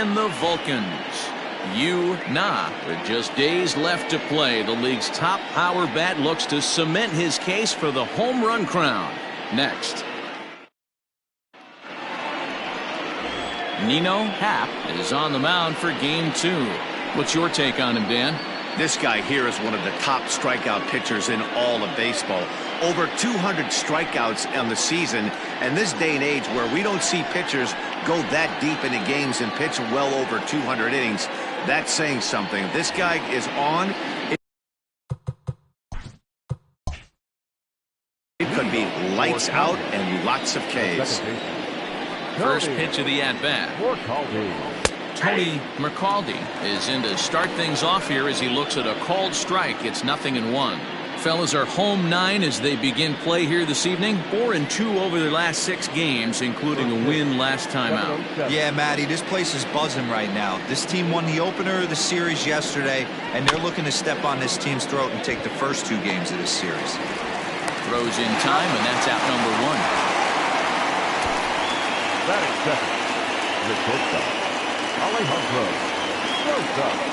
and the Vulcans. With just days left to play, the league's top power bat looks to cement his case for the home run crown. Next. Nino Happ is on the mound for game 2. What's your take on him, Dan? This guy here is one of the top strikeout pitchers in all of baseball. Over 200 strikeouts on the season, and this day and age where we don't see pitchers go that deep into games and pitch well over 200 innings, that's saying something. This guy is on. It could be lights out and lots of Ks. First pitch of the at-bat. Tony McCaldy is in to start things off here as he looks at a called strike. It's 0-1. Fellas are home 9 as they begin play here this evening. 4-2 over their last 6 games, including a win last time out. Yeah, Matty, this place is buzzing right now. This team won the opener of the series yesterday, and they're looking to step on this team's throat and take the first 2 games of this series. Throws in time, and that's out number 1. Batting second, the shortstop, Alejandro Rosas.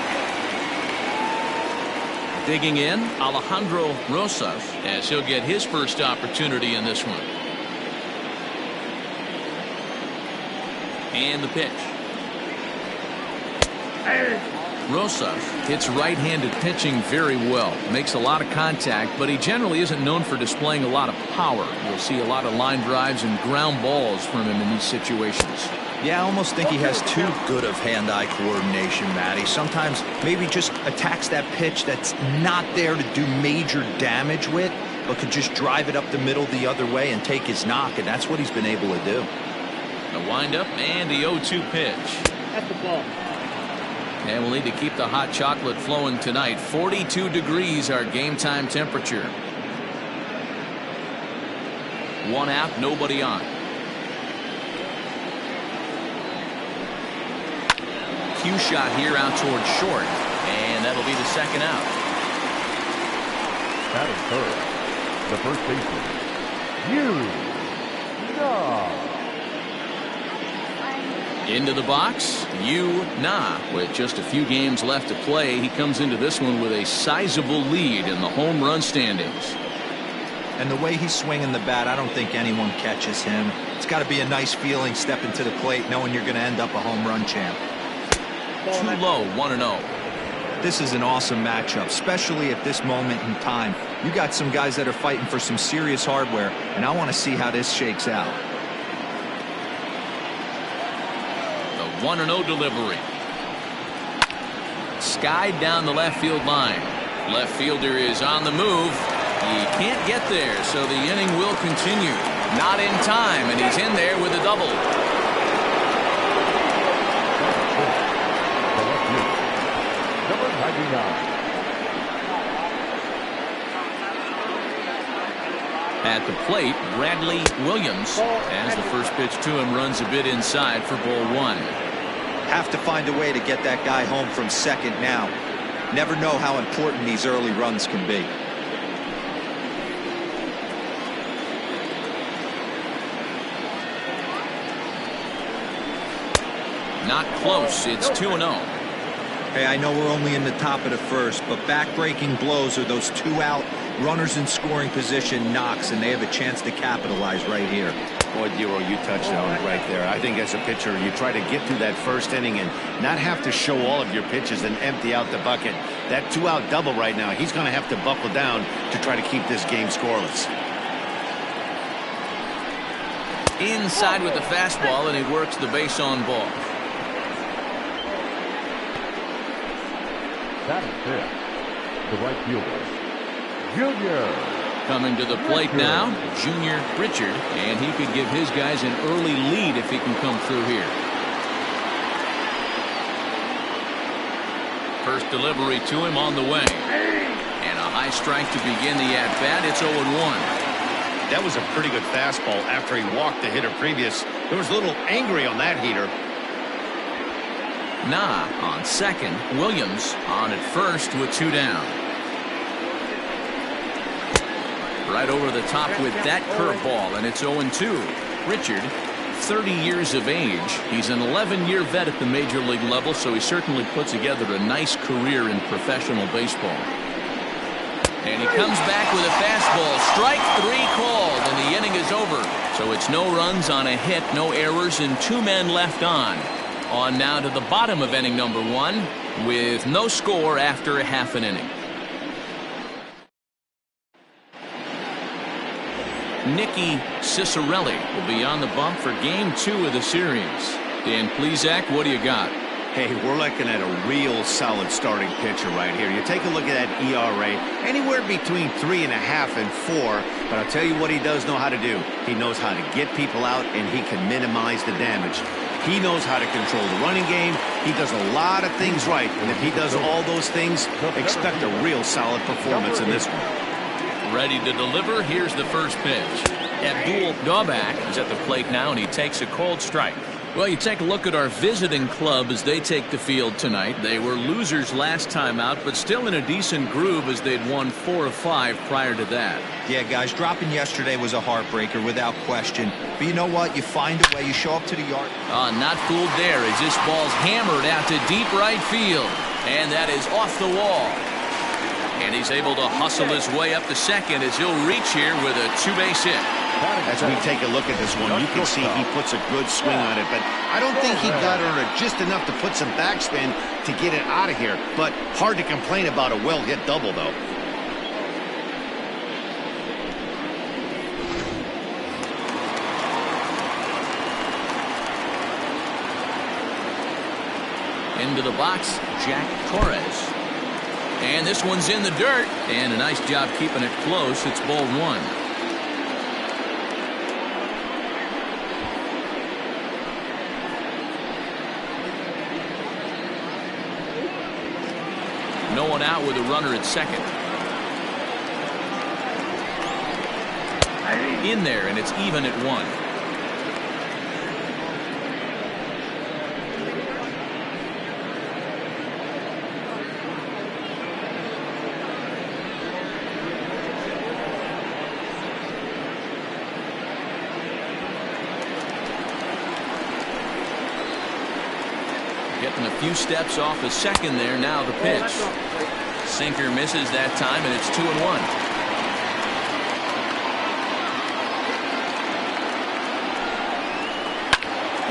Digging in, Alejandro Rosas, as he'll get his first opportunity in this one. And the pitch. Rosas hits right-handed pitching very well. Makes a lot of contact, but he generally isn't known for displaying a lot of power. You'll see a lot of line drives and ground balls from him in these situations. Yeah, I almost think he has too good of hand-eye coordination, Matty. Sometimes maybe just attacks that pitch that's not there to do major damage with, but could just drive it up the middle the other way and take his knock, and that's what he's been able to do. The windup and the 0-2 pitch. At the ball. And we'll need to keep the hot chocolate flowing tonight. 42 degrees our game time temperature. 1 out, nobody on. Cue shot here out towards short, and that'll be the second out. Batting third, the first baseman, Into the box, with just a few games left to play. He comes into this one with a sizable lead in the home run standings. And the way he's swinging the bat, I don't think anyone catches him. It's got to be a nice feeling stepping to the plate knowing you're going to end up a home run champ. Too low, 1-0. This is an awesome matchup, especially at this moment in time. You got some guys that are fighting for some serious hardware, and I want to see how this shakes out. The 1-0 delivery. Skied down the left field line. Left fielder is on the move. He can't get there, so the inning will continue. Not in time, and he's in there with a double. number 99. At the plate, Bradley Williams, as the first pitch to him runs a bit inside for ball 1. Have to find a way to get that guy home from second now. Never know how important these early runs can be. Not close. It's 2-0. Hey, I know we're only in the top of the first, but back-breaking blows are those 2-out runners in scoring position knocks, and they have a chance to capitalize right here. Boy, Dero, you touched on it right there. I think as a pitcher, you try to get through that first inning and not have to show all of your pitches and empty out the bucket. That 2-out double right now, he's going to have to buckle down to try to keep this game scoreless. Inside with the fastball, and he works the base on ball. That is it. The right fielder, Junior. Coming to the plate now, Junior Richard, and he could give his guys an early lead if he can come through here. First delivery to him on the way. And a high strike to begin the at-bat. It's 0-1. That was a pretty good fastball after he walked the hitter previous. He was a little angry on that heater. Nah on second. Williams on at first with 2 down. Right over the top with that curveball, and it's 0-2. Richard 30 years of age. He's an 11-year vet at the major league level, so he certainly put together a nice career in professional baseball. And he comes back with a fastball. Strike 3 called, and the inning is over. So it's no runs on a hit, no errors, and 2 men left on. On now to the bottom of inning number 1 with no score after a half an inning. Nicky Cicerelli will be on the bump for game 2 of the series. Dan Plesac, what do you got? Hey, we're looking at a real solid starting pitcher right here. You take a look at that ERA, anywhere between 3.5 and 4. But I'll tell you what he does know how to do. He knows how to get people out, and he can minimize the damage. He knows how to control the running game. He does a lot of things right, and if he does all those things, expect a real solid performance in this one. Ready to deliver. Here's the first pitch. Abdul Gobak is at the plate now, and he takes a cold strike. Well, you take a look at our visiting club as they take the field tonight. They were losers last time out, but still in a decent groove as they'd won 4 of 5 prior to that. Yeah, guys, dropping yesterday was a heartbreaker without question. But you know what? You find a way. You show up to the yard. Not fooled there as this ball's hammered out to deep right field. And that is off the wall. And he's able to hustle his way up to second as he'll reach here with a 2-base hit. As we take a look at this one, you can see he puts a good swing on it, but I don't think he got under it just enough to put some backspin to get it out of here. But hard to complain about a well-hit double, though. Into the box, Jack Torres. And this one's in the dirt, and a nice job keeping it close. It's ball 1. No one out with a runner at second. In there, and it's even at 1. Getting a few steps off a second there. Now the pitch. Sinker misses that time, and it's 2-1.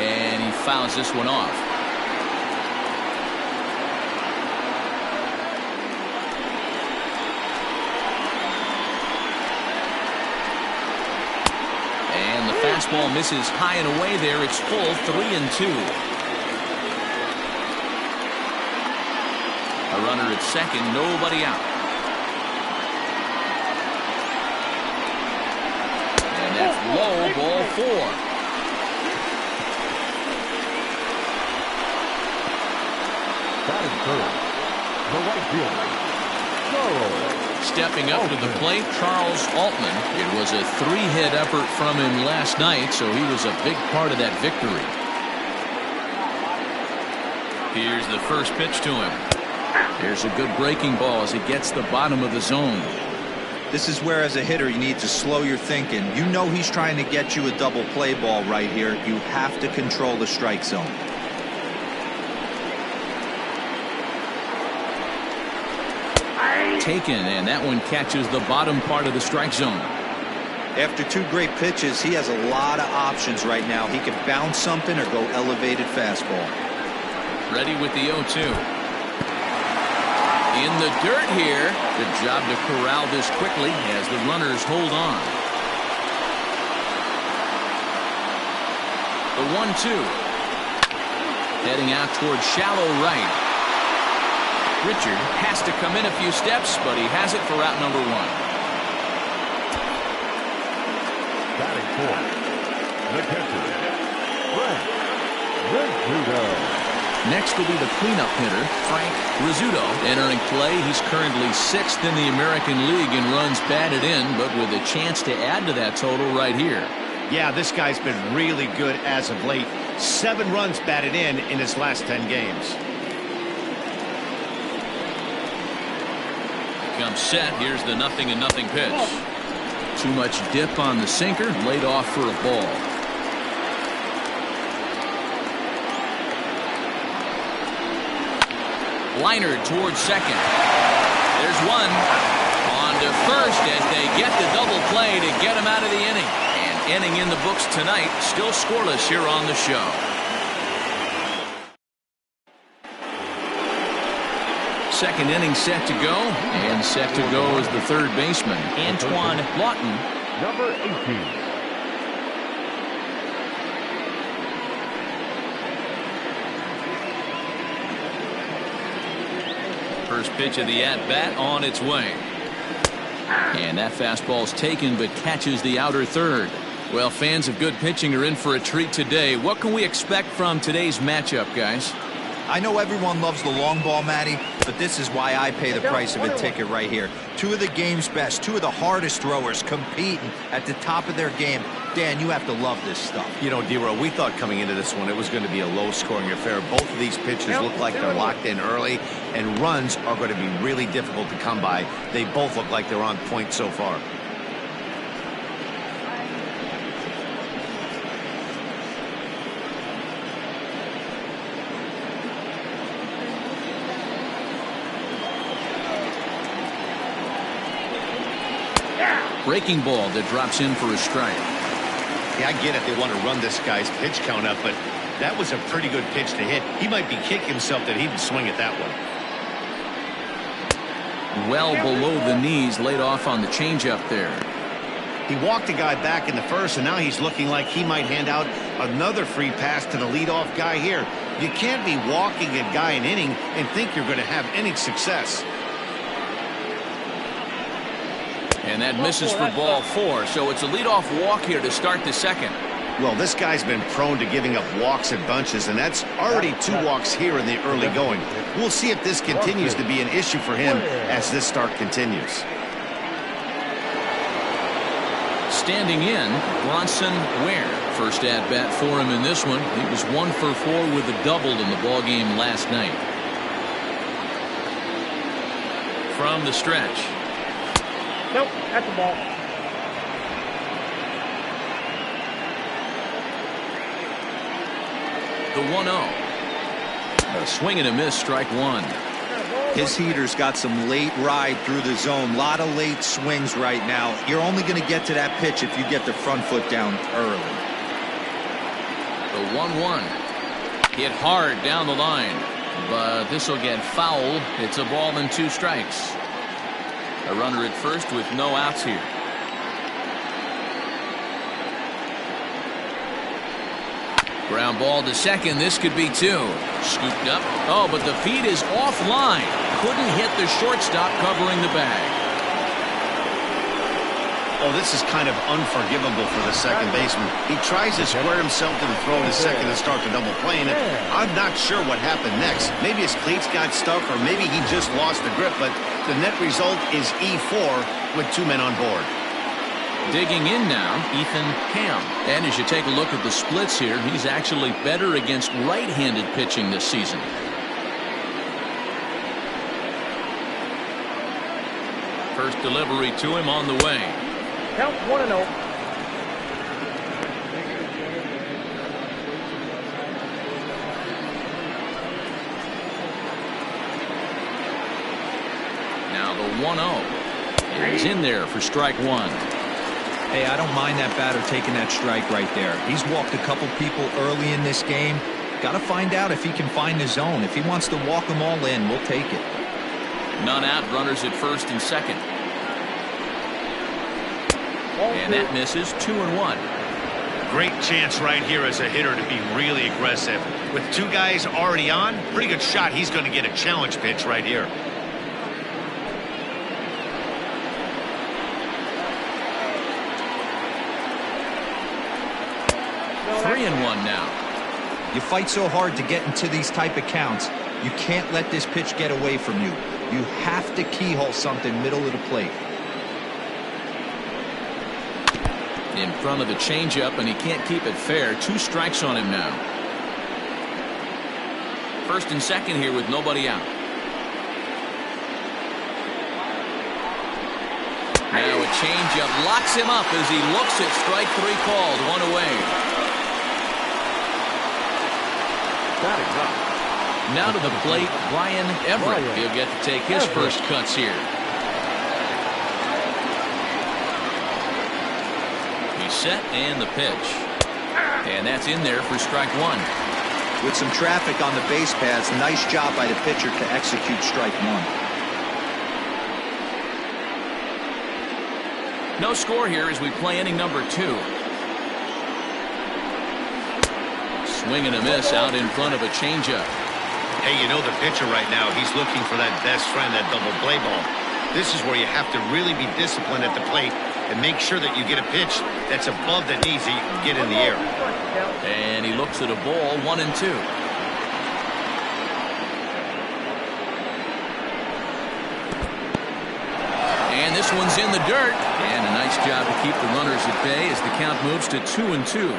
And he fouls this one off. And the fastball misses high and away there. It's full, 3-2. A runner at second, nobody out. And that's low, ball 4. Batting third, the right fielder, Charles. Stepping up to the plate, Charles Altman. It was a 3-hit effort from him last night, so he was a big part of that victory. Here's the first pitch to him. There's a good breaking ball as he gets the bottom of the zone. This is where, as a hitter, you need to slow your thinking. You know he's trying to get you a double play ball right here. You have to control the strike zone. Taken, and that one catches the bottom part of the strike zone. After 2 great pitches, he has a lot of options right now. He can bounce something or go elevated fastball. Ready with the 0-2. In the dirt here. Good job to corral this quickly as the runners hold on. The 1-2. Heading out towards shallow right. Richard has to come in a few steps, but he has it for out number 1. Batting fourth, the catcher, Frank Rizzuto. Next will be the cleanup hitter, Frank Rizzuto, entering play. He's currently 6th in the American League in runs batted in, but with a chance to add to that total right here. Yeah, this guy's been really good as of late. 7 runs batted in his last 10 games. Comes set. Here's the 0-0 pitch. Too much dip on the sinker, laid off for a ball. Liner towards second. There's one. On to first as they get the double play to get him out of the inning. And inning in the books tonight, still scoreless here on the show. Second inning set to go. And set to go is the third baseman, Antoine Lawton. Number 18. First pitch of the at-bat on its way. And that fastball's taken but catches the outer third. Well, fans of good pitching are in for a treat today. What can we expect from today's matchup, guys? I know everyone loves the long ball, Matty, but this is why I pay the price of a ticket right here. Two of the game's best, two of the hardest throwers competing at the top of their game. Dan, you have to love this stuff. You know, D-Row, we thought coming into this one it was going to be a low-scoring affair. Both of these pitchers look like they're locked in early, and runs are going to be really difficult to come by. They both look like they're on point so far. Breaking ball that drops in for a strike. Yeah, I get it. They want to run this guy's pitch count up, but that was a pretty good pitch to hit. He might be kicking himself that he didn't swing at that one. Well below the knees, laid off on the changeup there. He walked a guy back in the first, and now he's looking like he might hand out another free pass to the leadoff guy here. You can't be walking a guy an inning and think you're going to have any success. And that misses for ball four, so it's a leadoff walk here to start the second. Well, this guy's been prone to giving up walks at bunches, and that's already 2 walks here in the early going. We'll see if this continues to be an issue for him as this start continues. Standing in, Bronson Ware. First at-bat for him in this one. He was 1 for 4 with a double in the ballgame last night. From the stretch. Nope, that's the ball. The 1-0. A swing and a miss, strike one. His heater's got some late ride through the zone. A lot of late swings right now. You're only going to get to that pitch if you get the front foot down early. The 1-1. Hit hard down the line. But this will get foul. It's a ball and 2 strikes. A runner at first with no outs here. Ground ball to second. This could be 2. Scooped up. Oh, but the feed is offline. Couldn't hit the shortstop covering the bag. Oh, this is kind of unforgivable for the second baseman. He tries to square himself to the throw to second and start the double play, and I'm not sure what happened next. Maybe his cleats got stuck, or maybe he just lost the grip, but the net result is E4 with 2 men on board. Digging in now, Ethan Ham. And as you take a look at the splits here, he's actually better against right-handed pitching this season. First delivery to him on the way. Count 1-0. Now the 1-0 is in there for strike one. Hey, I don't mind that batter taking that strike right there. He's walked a couple people early in this game. Got to find out if he can find the zone. If he wants to walk them all in, we'll take it. None out, runners at first and second. And that misses 2-1. Great chance right here as a hitter to be really aggressive. With 2 guys already on, pretty good shot. He's going to get a challenge pitch right here. No, 3-1 now. You fight so hard to get into these type of counts. You can't let this pitch get away from you. You have to keyhole something middle of the plate. In front of the changeup, and he can't keep it fair. 2 strikes on him now. First and second here with nobody out. Now a changeup locks him up as he looks at strike 3 called. 1 away. Batting up, Now to the plate, Brian Everett. He'll get to take his first cuts here. He's set and the pitch. And that's in there for strike one. With some traffic on the base paths, nice job by the pitcher to execute strike one. No score here as we play inning number 2. Swing and a miss out in front of a changeup. Hey, you know the pitcher right now, he's looking for that best friend, that double play ball. This is where you have to really be disciplined at the plate and make sure that you get a pitch that's above the knees that you can get in the air. And he looks at a ball, 1-2. And this one's in the dirt. And a nice job to keep the runners at bay as the count moves to 2-2.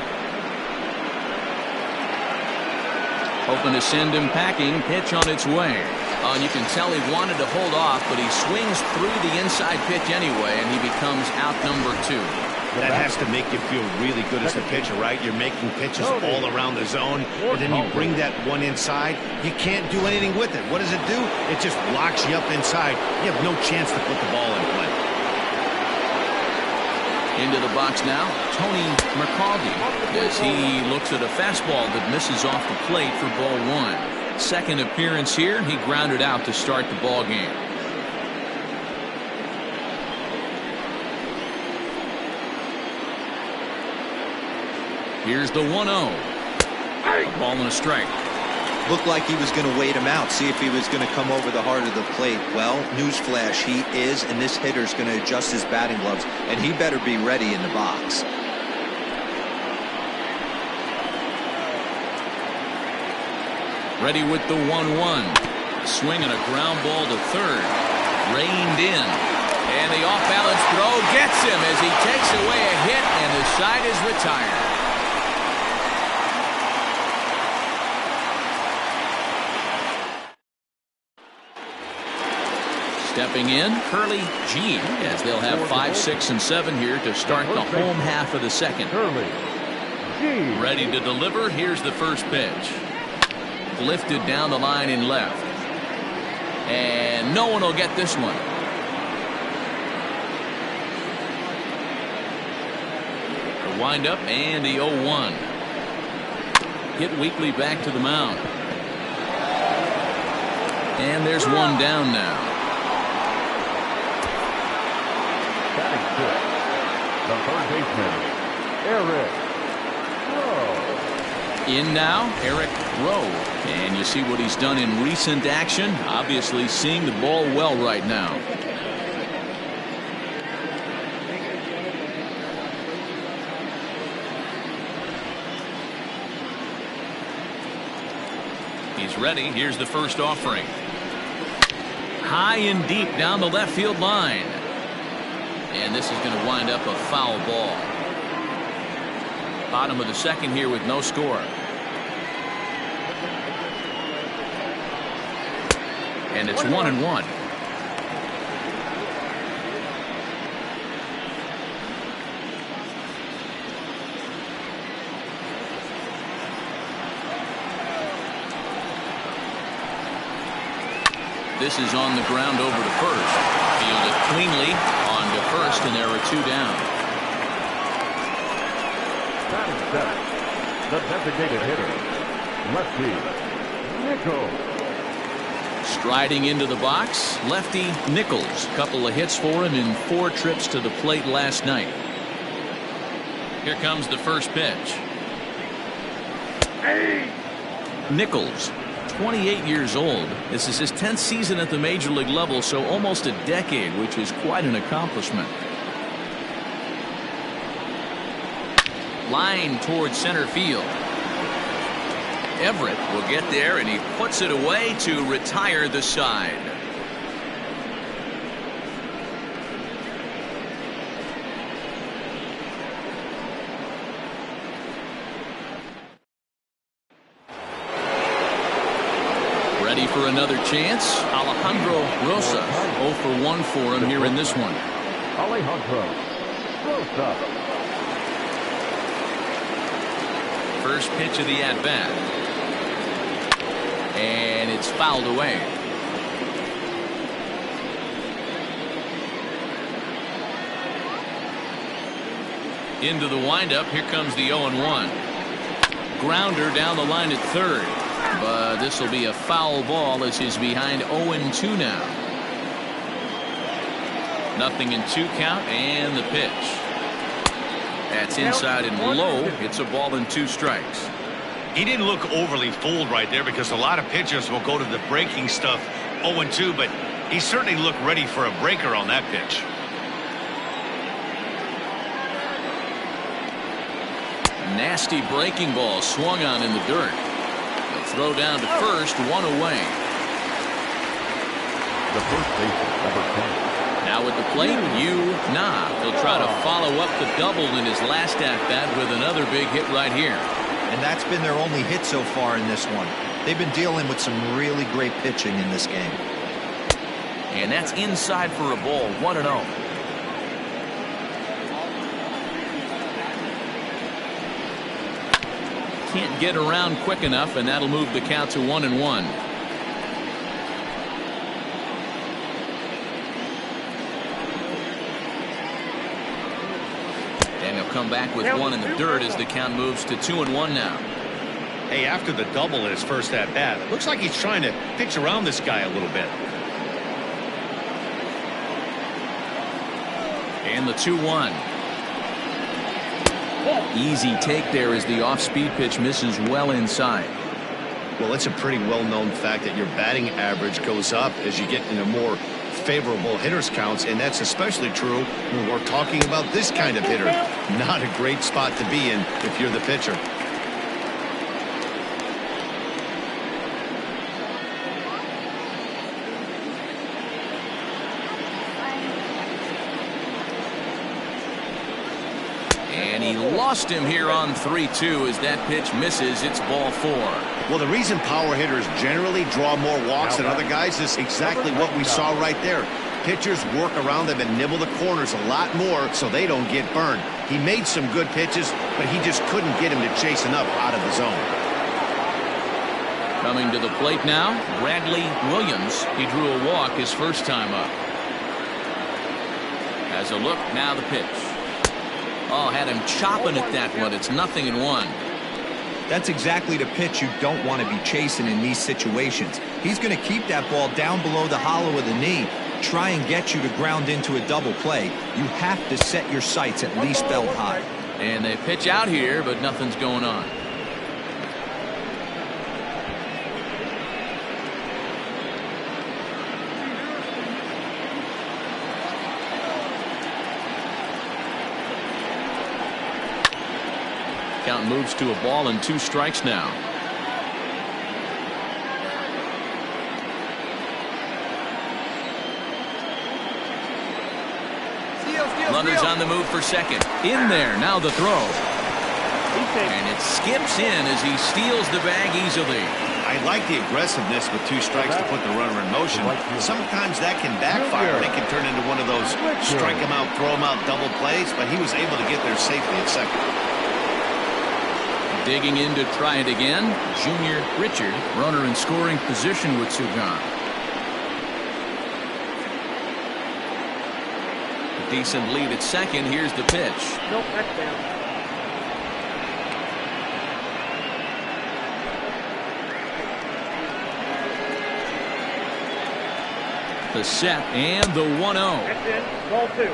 Hoping to send him packing. Pitch on its way. Oh, and you can tell he wanted to hold off, but he swings through the inside pitch anyway, and he becomes out number 2. That has to make you feel really good as a pitcher, right? You're making pitches all around the zone, and then you bring that one inside. You can't do anything with it. What does it do? It just locks you up inside. You have no chance to put the ball in play. Into the box now, Tony McCaldy, as he looks at a fastball that misses off the plate for ball 1. Second appearance here, he grounded out to start the ball game. Here's the 1-0. A ball and a strike. Looked like he was going to wait him out, see if he was going to come over the heart of the plate. Well, newsflash, he is, and this hitter's going to adjust his batting gloves, and he better be ready in the box. Ready with the 1-1. Swing and a ground ball to third. Reined in. And the off-balance throw gets him as he takes away a hit, and the side is retired. Stepping in, Curly G, as they'll have 5, 6, and 7 here to start the home half of the second. Ready to deliver. Here's the first pitch. Lifted down the line in left. And no one will get this one. The windup and the 0-1. Hit weakly back to the mound. And there's one down now. The third baseman, Eric Rowe. In now, Eric Rowe. And you see what he's done in recent action. Obviously seeing the ball well right now. He's ready. Here's the first offering. High and deep down the left field line. And this is going to wind up a foul ball. Bottom of the second here with no score. And it's 1-1. This is on the ground over to first. Fielded cleanly on to first, and there are 2 down. Batting seventh, the designated hitter, lefty Nichols. Striding into the box, lefty Nichols. Couple of hits for him in 4 trips to the plate last night. Here comes the first pitch. Nichols, 28 years old. This is his 10th season at the major league level, so almost a decade, which is quite an accomplishment. Line towards center field. Everett will get there, and he puts it away to retire the side. Ready for another chance. Alejandro Rosa, 0 for 1 for him here in this one. Alejandro Rosa. First pitch of the at-bat. And it's fouled away. Into the windup. Here comes the 0-1. Grounder down the line at third. But this will be a foul ball as he's behind 0-2 now. Nothing in 2 count, and the pitch. That's inside and low. It's a ball and 2 strikes. He didn't look overly fooled right there because a lot of pitchers will go to the breaking stuff 0-2, but he certainly looked ready for a breaker on that pitch. Nasty breaking ball swung on in the dirt. The throw down to first, 1 away. The first baseman, number 10. Now at the plate, he'll try to follow up the double in his last at-bat with another big hit right here. And that's been their only hit so far in this one. They've been dealing with some really great pitching in this game. And that's inside for a ball, 1-0. Can't get around quick enough, and that'll move the count to 1-1. And he'll come back with one in the dirt as the count moves to 2-1 now. Hey, after the double in his first at bat, looks like he's trying to pitch around this guy a little bit. And the 2-1. Easy take there as the off-speed pitch misses well inside. Well, it's a pretty well-known fact that your batting average goes up as you get into more favorable hitters counts, and that's especially true when we're talking about this kind of hitter. Not a great spot to be in if you're the pitcher. And he lost him here on 3-2 as that pitch misses. It's ball 4. Well, the reason power hitters generally draw more walks than other guys is exactly what we saw right there. Pitchers work around them and nibble the corners a lot more so they don't get burned. He made some good pitches, but he just couldn't get him to chase enough out of the zone. Coming to the plate now, Bradley Williams. He drew a walk his first time up. Has a look, now the pitch. Oh, had him chopping at that one. It's 0-1. That's exactly the pitch you don't want to be chasing in these situations. He's going to keep that ball down below the hollow of the knee, try and get you to ground into a double play. You have to set your sights at least belt high. And they pitch out here, but nothing's going on. Count moves to a ball and 2 strikes now. Runners on the move for second. In there, now the throw. And it skips in as he steals the bag easily. I like the aggressiveness with 2 strikes to put the runner in motion. Sometimes that can backfire. It can turn into one of those strike him out, throw him out double plays, but he was able to get there safely at second. Digging in to try it again, Junior Richard, runner in scoring position with 2 gone. A decent lead at second. Here's the pitch. Nope, that's down. The set and the 1-0. That's it. Ball 2.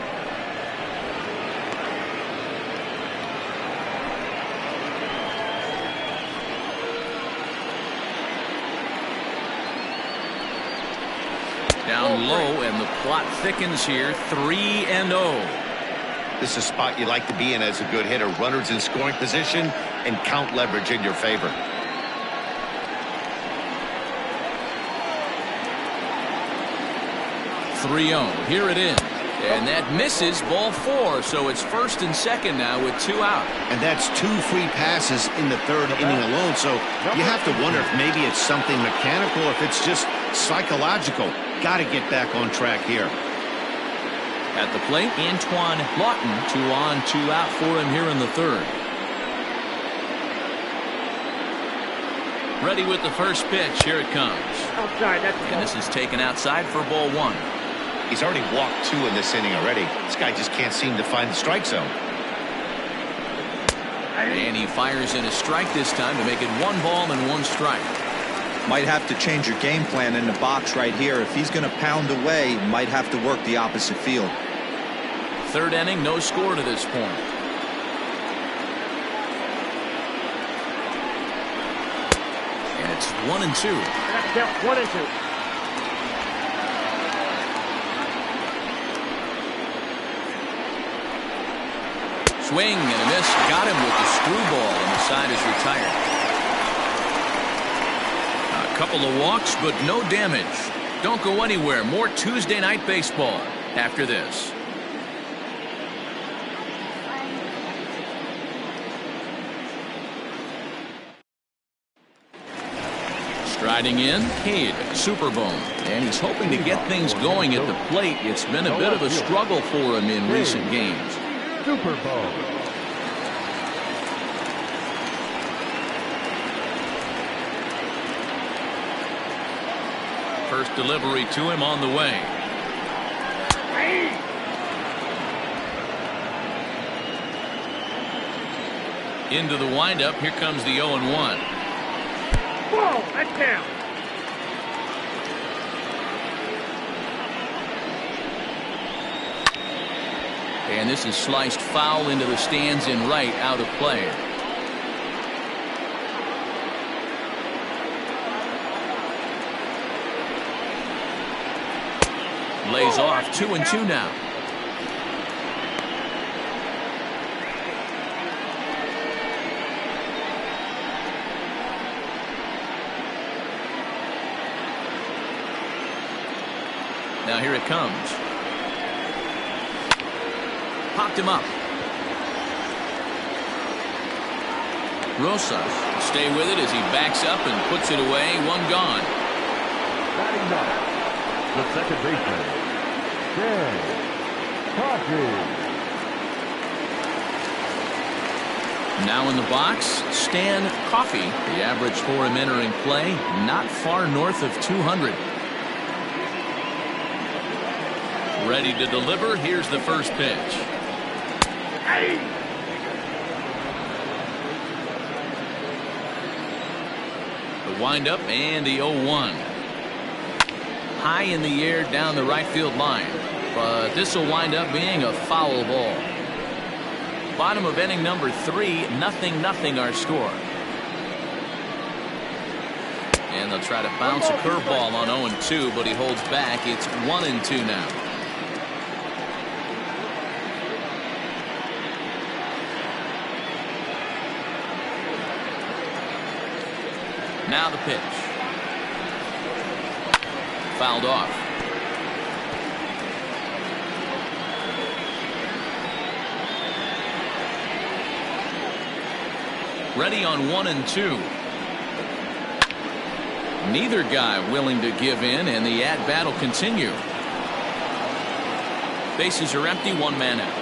Down low, and the plot thickens here. 3-0. This is a spot you like to be in as a good hitter. Runners in scoring position and count leverage in your favor. Here it is. And that misses, ball 4. So it's first and second now with 2 out. And that's 2 free passes in the 3rd inning alone. So you have to wonder if maybe it's something mechanical, if it's just psychological. Got to get back on track here. At the plate, Antoine Lawton, 2 on, 2 out for him here in the 3rd. Ready with the first pitch. Here it comes. Outside, that's And this is taken outside for ball one. He's already walked 2 in this inning already. This guy just can't seem to find the strike zone. And he fires in a strike this time to make it 1 ball and 1 strike. Might have to change your game plan in the box right here. If he's going to pound away, might have to work the opposite field. 3rd inning, no score to this point. And it's 1-2. That's count 1-2. Swing and a miss. Got him with the screwball, and the side is retired. A couple of walks, but no damage. Don't go anywhere. More Tuesday night baseball after this. Striding in, Cade Superbone, and he's hoping to get things going at the plate. It's been a bit of a struggle for him in recent games. Super Bowl. First delivery to him on the way. Into the windup. Here comes the 0-1. Whoa, that's down. And this is sliced foul into the stands in right, out of play. Lays off. 2-2 now. Now here it comes. Popped him up. Rosas stay with it as he backs up and puts it away. 1 gone. Batting up, the second baseman, Dan Coffey. Now in the box, Stan Coffey. The average for him entering play, not far north of 200. Ready to deliver. Here's the first pitch. The windup and the 0-1. High in the air down the right field line, but this will wind up being a foul ball. Bottom of inning number 3, 0-0 our score. And they'll try to bounce a curveball on 0-2, but he holds back. It's 1-2 now. Now the pitch. Fouled off. Ready on 1-2. Neither guy willing to give in, and the at-bat will continue. Bases are empty, 1 man out.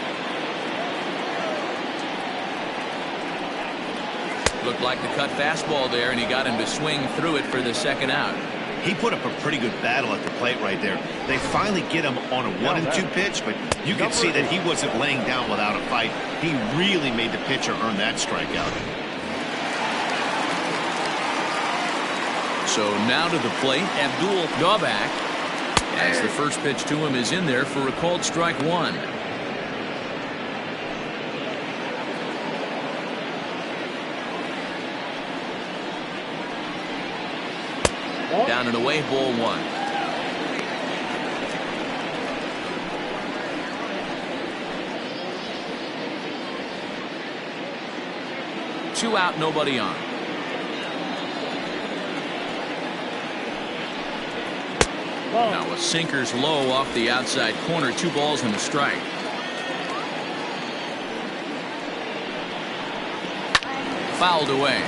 Looked like the cut fastball there, and he got him to swing through it for the second out. He put up a pretty good battle at the plate right there. They finally get him on a 1-2 pitch, but you can see that he wasn't laying down without a fight. He really made the pitcher earn that strikeout. So now to the plate, Abdul Gobak, as the first pitch to him is in there for a called strike 1. Down and away, ball 1. Two out, nobody on. Now a sinker's low off the outside corner. 2 balls and a strike. Fouled away.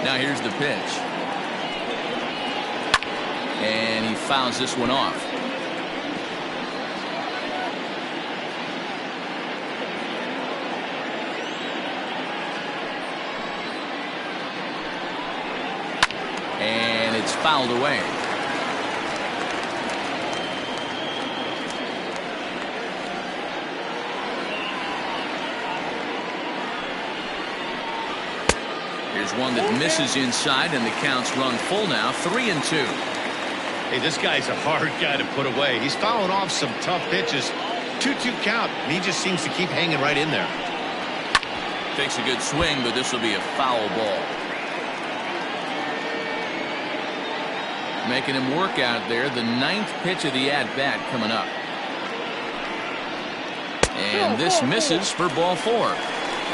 Now here's the pitch. And he fouls this one off. fouled away. Here's one that misses inside, and the count's run full now, 3-2. Hey, this guy's a hard guy to put away. He's fouling off some tough pitches. 2-2 count, and he just seems to keep hanging right in there. Takes a good swing, but this will be a foul ball. Making him work out there. The 9th pitch of the at-bat coming up. And this misses for ball 4.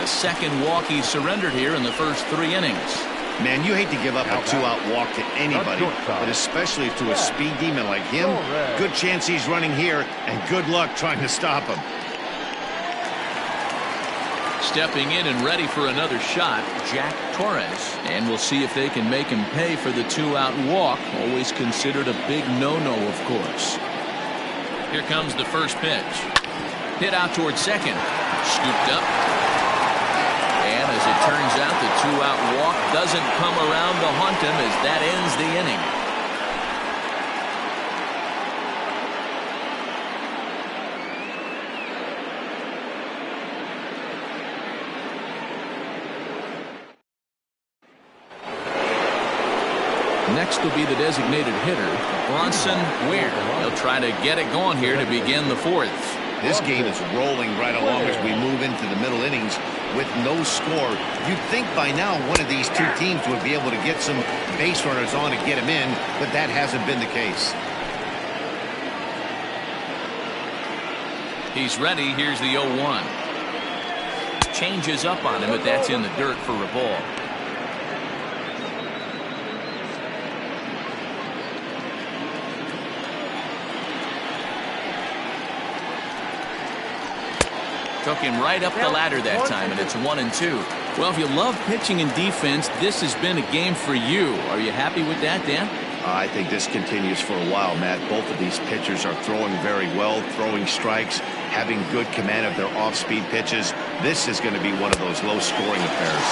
The second walk he surrendered here in the first 3 innings. Man, you hate to give up a 2-out walk to anybody, but especially to a speed demon like him. Good chance he's running here, and good luck trying to stop him. Stepping in and ready for another shot, Jack Torres. And we'll see if they can make him pay for the 2-out walk. Always considered a big no-no, of course. Here comes the first pitch. Hit out towards second. Scooped up. And as it turns out, the 2-out walk doesn't come around to haunt him as that ends the inning. Next will be the designated hitter, Bronson Ware. He'll try to get it going here to begin the 4th. This game is rolling right along as we move into the middle innings with no score. You'd think by now one of these two teams would be able to get some base runners on and get him in, but that hasn't been the case. He's ready. Here's the 0-1. Changes up on him, but that's in the dirt for a ball. Took him right up the ladder that time, and it's 1-2. Well, if you love pitching and defense, this has been a game for you. Are you happy with that, Dan? I think this continues for a while, Matt. Both of these pitchers are throwing very well, throwing strikes, having good command of their off-speed pitches. This is going to be one of those low-scoring affairs.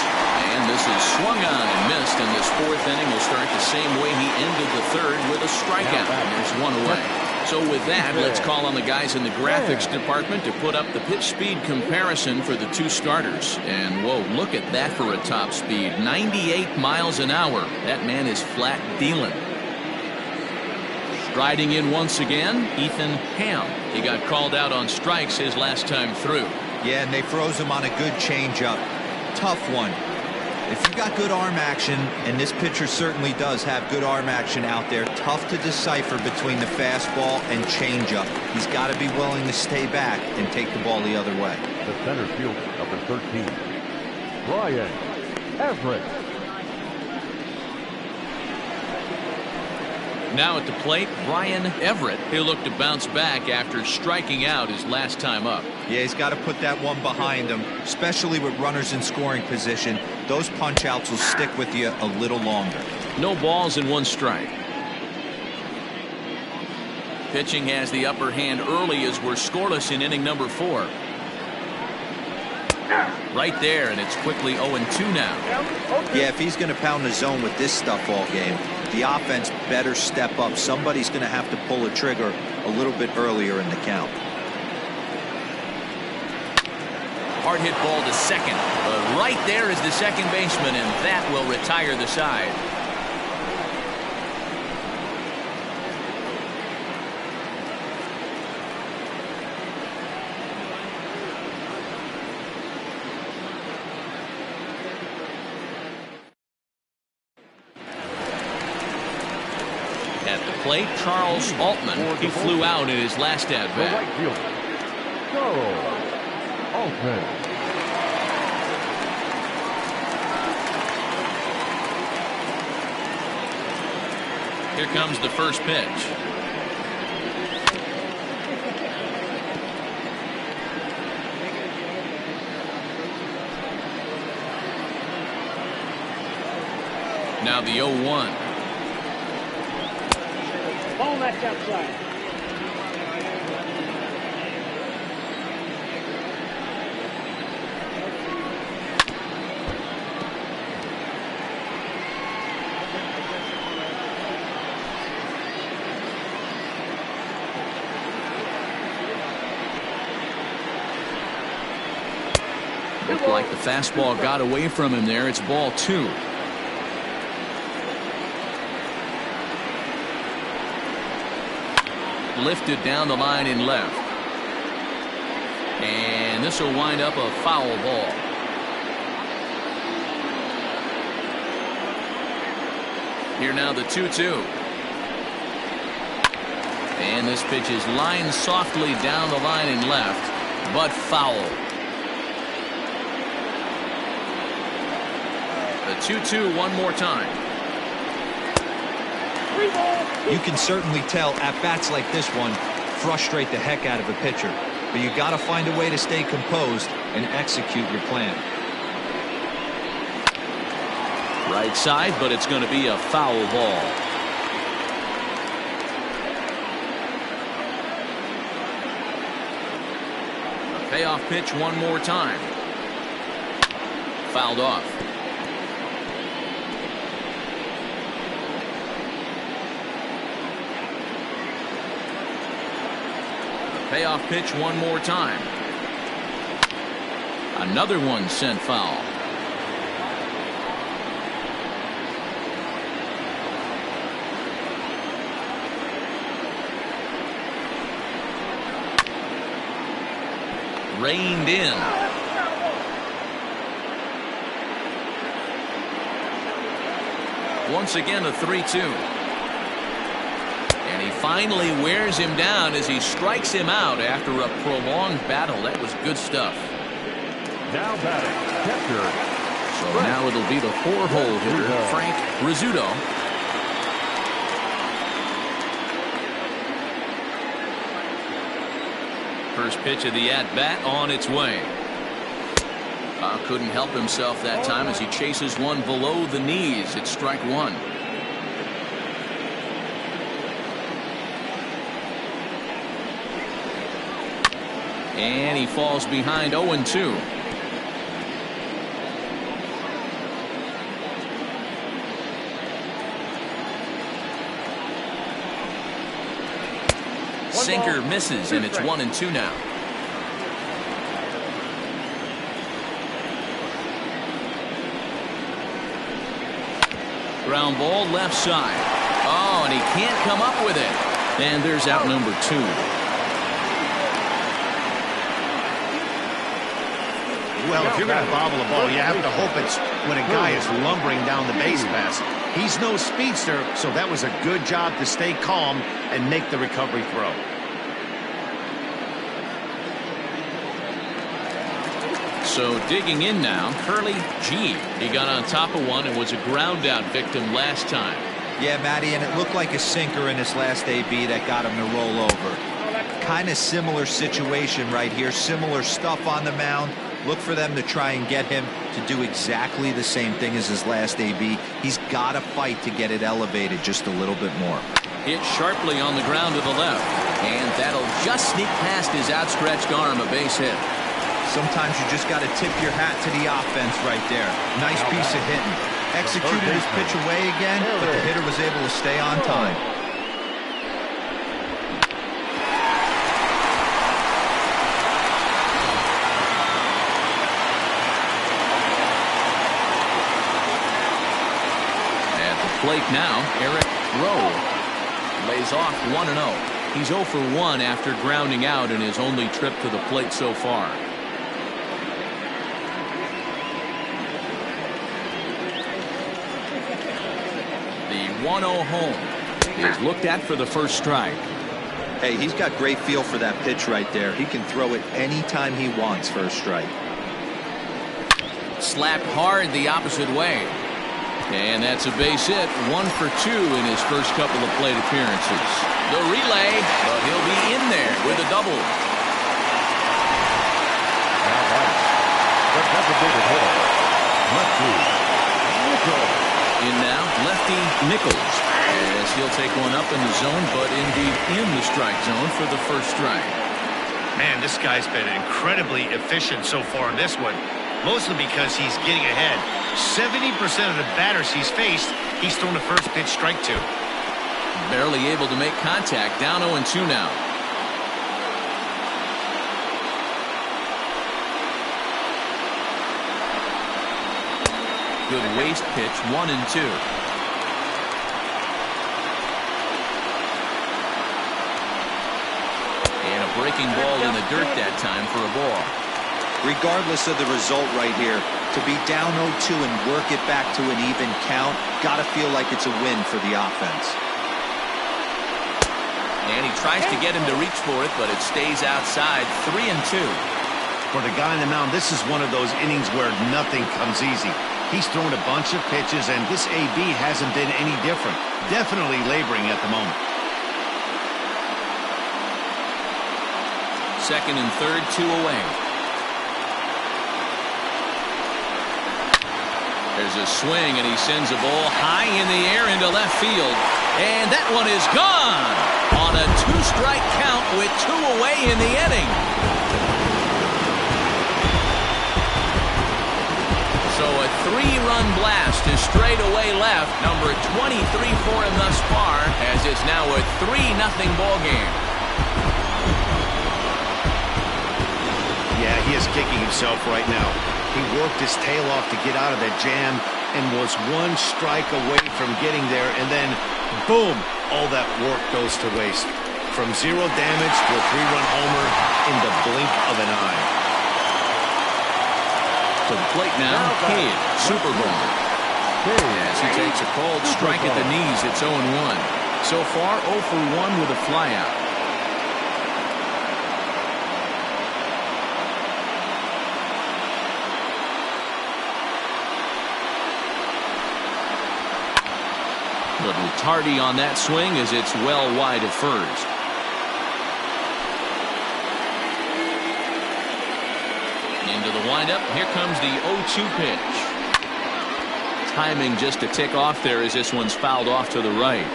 And this is swung on and missed, and this 4th inning will start the same way he ended the 3rd with a strikeout. And there's one away. So with that, let's call on the guys in the graphics department to put up the pitch speed comparison for the 2 starters. And whoa, look at that for a top speed. 98 miles an hour. That man is flat dealing. Striding in once again, Ethan Ham. He got called out on strikes his last time through. Yeah, and they froze him on a good changeup. Tough one. If you got good arm action, and this pitcher certainly does have good arm action out there, tough to decipher between the fastball and changeup. He's got to be willing to stay back and take the ball the other way. The center fielder, number 13, Brian Everett. Now at the plate, Brian Everett. He'll look to bounce back after striking out his last time up. Yeah, he's got to put that one behind him, especially with runners in scoring position. Those punch-outs will stick with you a little longer. No balls and 1 strike. Pitching has the upper hand early as we're scoreless in inning number 4. Right there, and it's quickly 0-2 now. Yeah, if he's going to pound the zone with this stuff all game, the offense better step up. Somebody's going to have to pull a trigger a little bit earlier in the count. Hard hit ball to second. But right there is the second baseman, and that will retire the side. At the plate, Charles Altman. He flew out in his last at-bat. Right fielder, Charles Altman. Here comes the first pitch. Now the 0-1. Ball left outside. Looked like the fastball got away from him there. It's ball 2. Lifted down the line in left. And this will wind up a foul ball. Here now the 2-2. And this pitch is lined softly down the line in left, but foul. The 2-2 one more time. You can certainly tell at-bats like this one frustrate the heck out of a pitcher. But you got to find a way to stay composed and execute your plan. Right side, but it's going to be a foul ball. A payoff pitch one more time. Fouled off. Payoff pitch one more time. Another one sent foul. Reined in. Once again a 3-2. And he finally wears him down as he strikes him out after a prolonged battle. That was good stuff. Now batting, catcher. So now it'll be the 4-hole hitter, Frank Rizzuto. First pitch of the at-bat on its way. Couldn't help himself that time as he chases one below the knees. It's strike 1. And he falls behind 0-2. Sinker misses, and it's 1-2 now. Ground ball left side. Oh, and he can't come up with it. And there's out number 2. Well, if you're going to bobble a ball, you have to hope it's when a guy is lumbering down the base pass. He's no speedster, so that was a good job to stay calm and make the recovery throw. So digging in now, Curly G. He got on top of one and was a ground out victim last time. Yeah, Matty, and it looked like a sinker in his last AB that got him to roll over. Kind of similar situation right here. Similar stuff on the mound. Look for them to try and get him to do exactly the same thing as his last AB. He's got to fight to get it elevated just a little bit more. Hit sharply on the ground to the left. And that'll just sneak past his outstretched arm, a base hit. Sometimes you just got to tip your hat to the offense right there. Nice piece of hitting. Executed his pitch away again, but the hitter was able to stay on time. At the plate now, Eric Rowe lays off 1-0. He's 0 for 1 after grounding out in his only trip to the plate so far. The 1-0 home is looked at for the first strike. Hey, he's got great feel for that pitch right there. He can throw it anytime he wants for a strike. Slapped hard the opposite way. And that's a base hit. 1 for 2 in his first couple of plate appearances. The relay, but he'll be in there with a double. In now, lefty Nichols, as he'll take one up in the zone, but indeed in the strike zone for the first strike. Man, this guy's been incredibly efficient so far in this one, mostly because he's getting ahead. 70% of the batters he's faced, he's thrown the first pitch strike to. Barely able to make contact, down 0-2 now. good waste pitch, 1-2. And a breaking ball in the dirt that time for a ball. Regardless of the result right here, to be down 0-2 and work it back to an even count, gotta feel like it's a win for the offense. And he tries to get him to reach for it, but it stays outside. 3-2. For the guy on the mound, this is one of those innings where nothing comes easy. He's thrown a bunch of pitches, and this AB hasn't been any different. Definitely laboring at the moment. Second and third, 2 away. There's a swing, and he sends a ball high in the air into left field. And that one is gone on a 2-strike count with 2 away in the inning. So a 3-run blast to straightaway left, number 23 for him thus far, as it's now a 3-0 ball game. Yeah, he is kicking himself right now. He worked his tail off to get out of that jam and was 1 strike away from getting there, and then, boom, all that work goes to waste. From 0 damage to a 3-run homer in the blink of an eye. To the plate now, Cade, Super Bowl. As he takes a cold strike at the knees, it's 0-1. So far, 0 for 1 with a flyout. Little tardy on that swing as it's well wide of first. Into the windup. Here comes the 0-2 pitch. Timing just a tick off there as this one's fouled off to the right.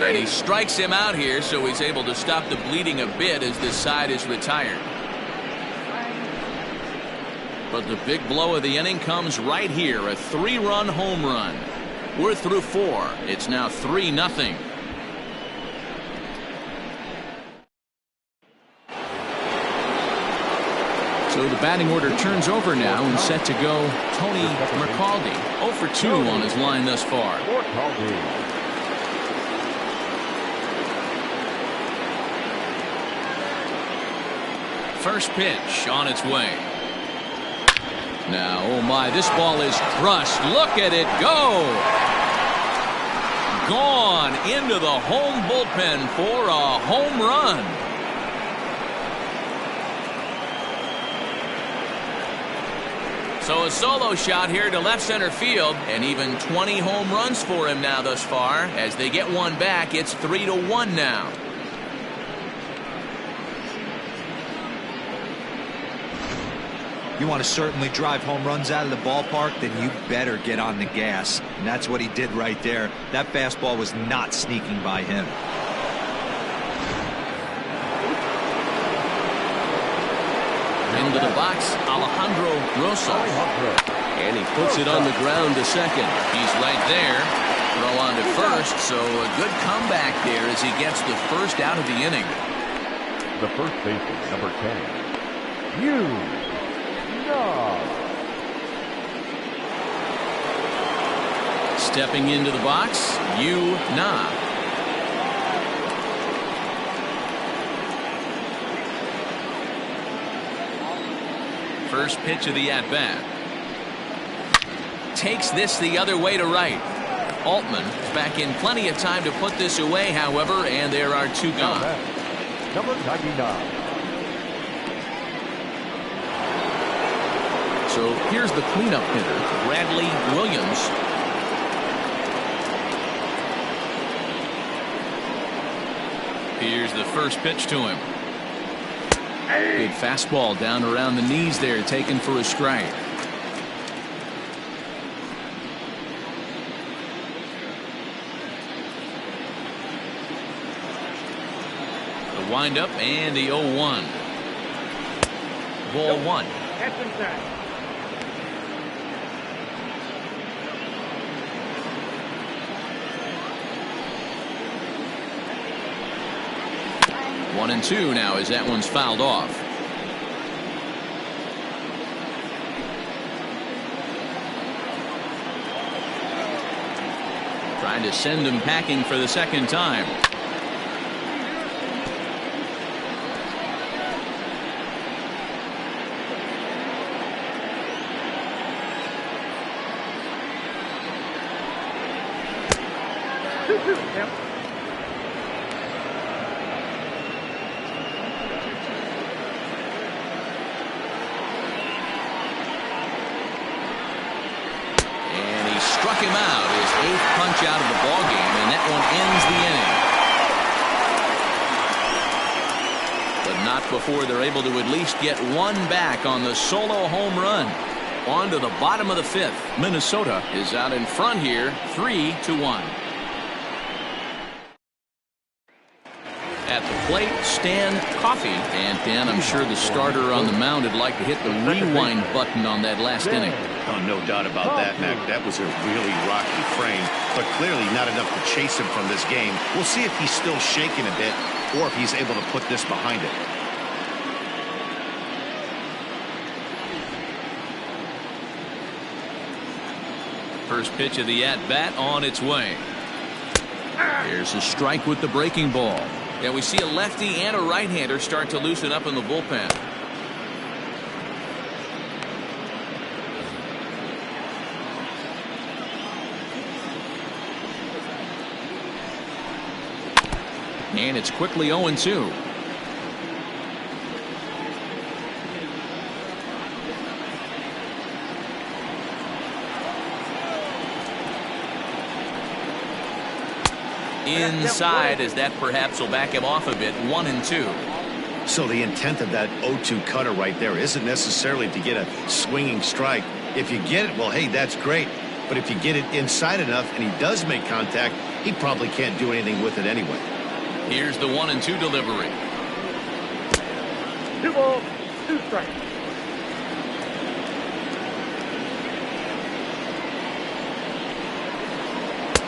And he strikes him out here, so he's able to stop the bleeding a bit as this side is retired. But the big blow of the inning comes right here, a 3-run home run. We're through 4. It's now 3-0. So the batting order turns over now and set to go Tony Mercaldi. 0 for 2 on his line thus far. First pitch on its way. Now, oh my, this ball is crushed. Look at it go. Gone into the home bullpen for a home run. So a solo shot here to left center field, and even 20 home runs for him now thus far. As they get one back, it's 3-1 now. You want to certainly drive home runs out of the ballpark, then you better get on the gas. And that's what he did right there. That fastball was not sneaking by him. Into the box, Alejandro Rosso. And he puts it on the ground to second. He's right there. Throw on to first, so a good comeback there as he gets the first out of the inning. The first baseman, number 10. Stepping into the box, Na. First pitch of the at-bat. Takes this the other way to right. Altman is back in plenty of time to put this away, however, and there are 2 gone. Number 99. So here's the cleanup hitter, Bradley Williams. Here's the first pitch to him. Good fastball down around the knees there, taken for a strike. The windup and the 0-1. Ball 1. That's inside. 1-2 now as that one's fouled off. Trying to send him packing for the second time. Struck him out, his 8th punch out of the ballgame, and that one ends the inning. But not before they're able to at least get one back on the solo home run. On to the bottom of the 5th. Minnesota is out in front here, 3-1. At the plate, Stan Coffey. And Dan, I'm sure the starter on the mound would like to hit the rewind button on that last inning. Oh, no doubt about that, Mac. That was a really rocky frame, but clearly not enough to chase him from this game. We'll see if he's still shaking a bit or if he's able to put this behind him. First pitch of the at-bat on its way. Here's a strike with the breaking ball. And we see a lefty and a right-hander start to loosen up in the bullpen. And it's quickly 0-2. Inside, as that perhaps will back him off a bit. 1-2. So the intent of that 0-2 cutter right there isn't necessarily to get a swinging strike. If you get it, well, hey, that's great. But if you get it inside enough and he does make contact, he probably can't do anything with it anyway. Here's the 1-2 delivery. 2 balls, 2 strikes.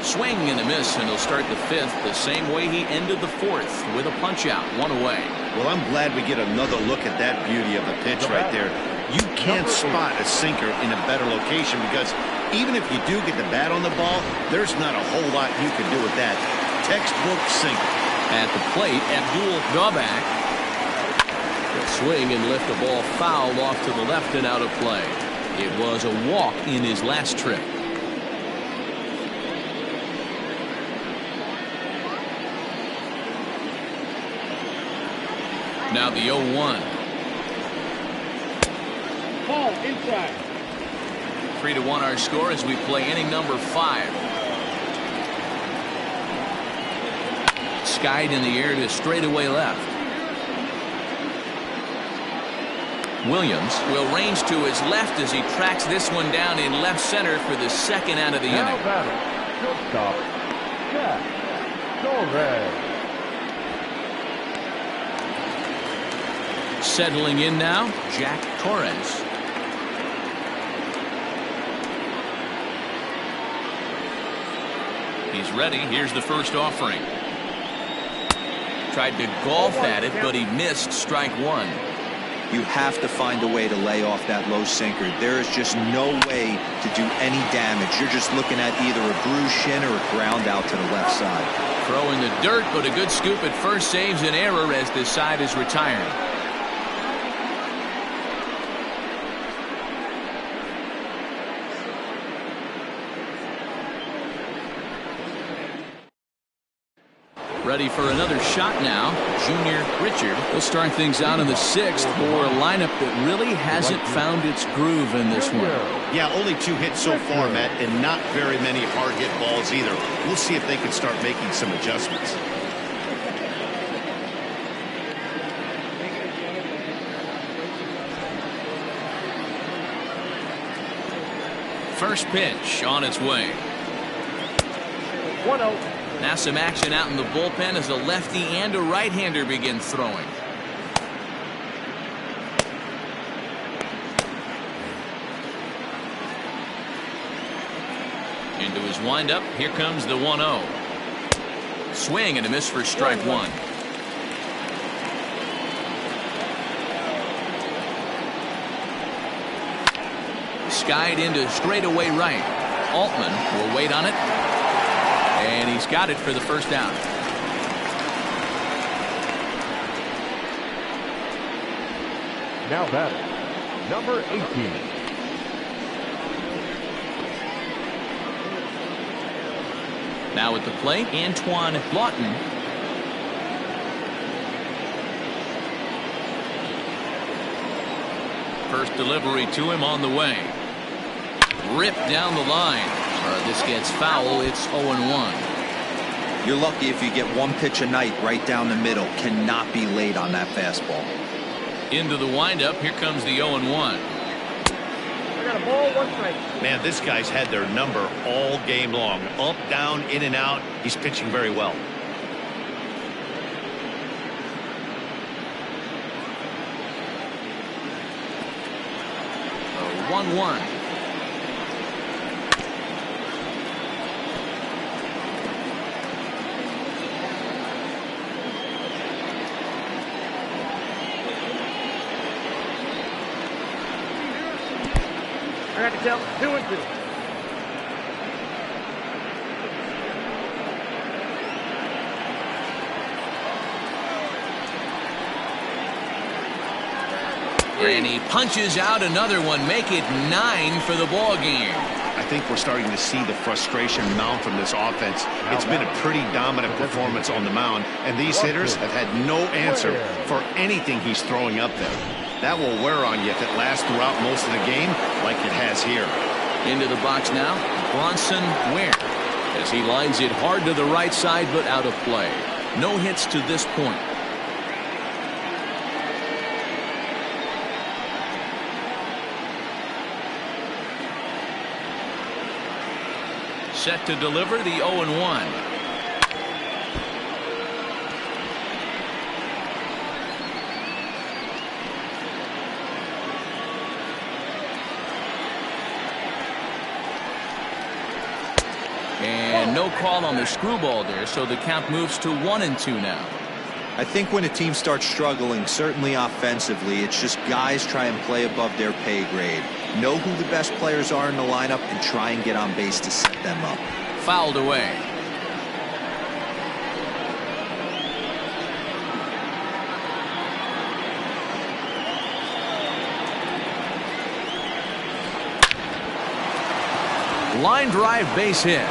Swing and a miss, and he'll start the 5th the same way he ended the 4th with a punch out, 1 away. Well, I'm glad we get another look at that beauty of a pitch right there. You can't spot a sinker in a better location because even if you do get the bat on the ball, there's not a whole lot you can do with that. Textbook sinker. At the plate, Abdul Gobak. The swing and lift the ball fouled off to the left and out of play. It was a walk in his last trip. Now the 0-1. Ball inside. 3-1 our score as we play inning number 5. Skied in the air to straightaway left. Williams will range to his left as he tracks this one down in left center for the second out of the inning. Shortstop, Jack Torres. Settling in now, Jack Torres. He's ready. Here's the first offering. Tried to golf at it, but he missed strike 1. You have to find a way to lay off that low sinker. There is just no way to do any damage. You're just looking at either a bruised shin or a ground out to the left side. Throw in the dirt, but a good scoop at first saves an error as this side is retired. Ready for another shot now. Junior Richard will start things out in the 6th for a lineup that really hasn't found its groove in this one. Yeah, only 2 hits so far, Matt, and not very many hard hit balls either. We'll see if they can start making some adjustments. First pitch on its way. 1-0. Now some action out in the bullpen as a lefty and a right-hander begin throwing. Into his windup. Here comes the 1-0. Swing and a miss for strike 1. skied into straightaway right. Altman will wait on it. And he's got it for the first down. Now batting, number 18. Now at the plate, Antoine Lawton. First delivery to him on the way. Ripped down the line. This gets foul. It's 0-1. You're lucky if you get one pitch a night right down the middle. Cannot be late on that fastball. Into the windup. Here comes the 0-1. I got a ball, 1 strike. Man, this guy's had their number all game long. Up, down, in and out. He's pitching very well. A 1-1. I got to count 2-2. And he punches out another one. Make it 9 for the ball game. I think we're starting to see the frustration mount from this offense. It's been a pretty dominant performance on the mound, and these hitters have had no answer for anything he's throwing up there. That will wear on you if it lasts throughout most of the game like it has here. Into the box now, Bronson Ware, as he lines it hard to the right side but out of play. No hits to this point. Set to deliver the 0-1. And no call on the screwball there, so the count moves to 1-2 now. I think when a team starts struggling, certainly offensively, it's just guys try and play above their pay grade. Know who the best players are in the lineup and try and get on base to set them up. Fouled away. Line drive base hit.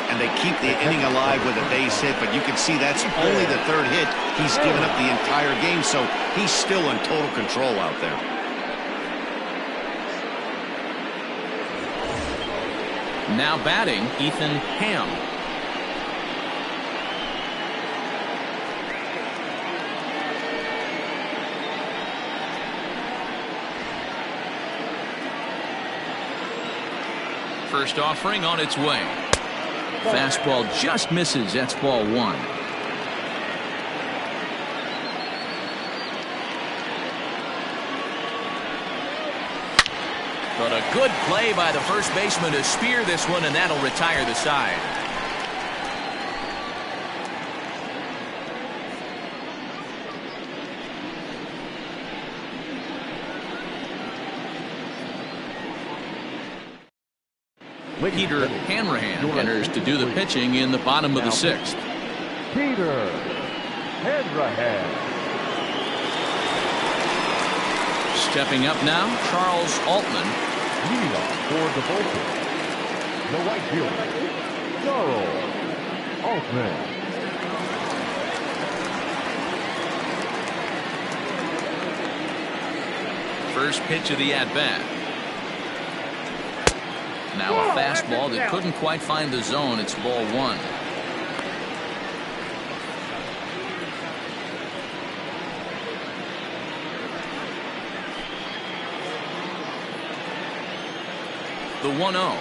And they keep the inning alive with a base hit, but you can see that's only the 3rd hit he's given up the entire game, so he's still in total control out there. Now batting, Ethan Ham. First offering on its way. Fastball just misses. That's ball 1. But a good play by the first baseman to spear this one, and that'll retire the side. Peter Hanrahan enters to do the pitching in the bottom of the 6th. Peter Hanrahan. Stepping up now, Charles Altman. Leading off for the Vultures, the right fielder, Charles Altman. First pitch of the at-bat. Now a fastball that couldn't quite find the zone. It's ball 1. The 1-0.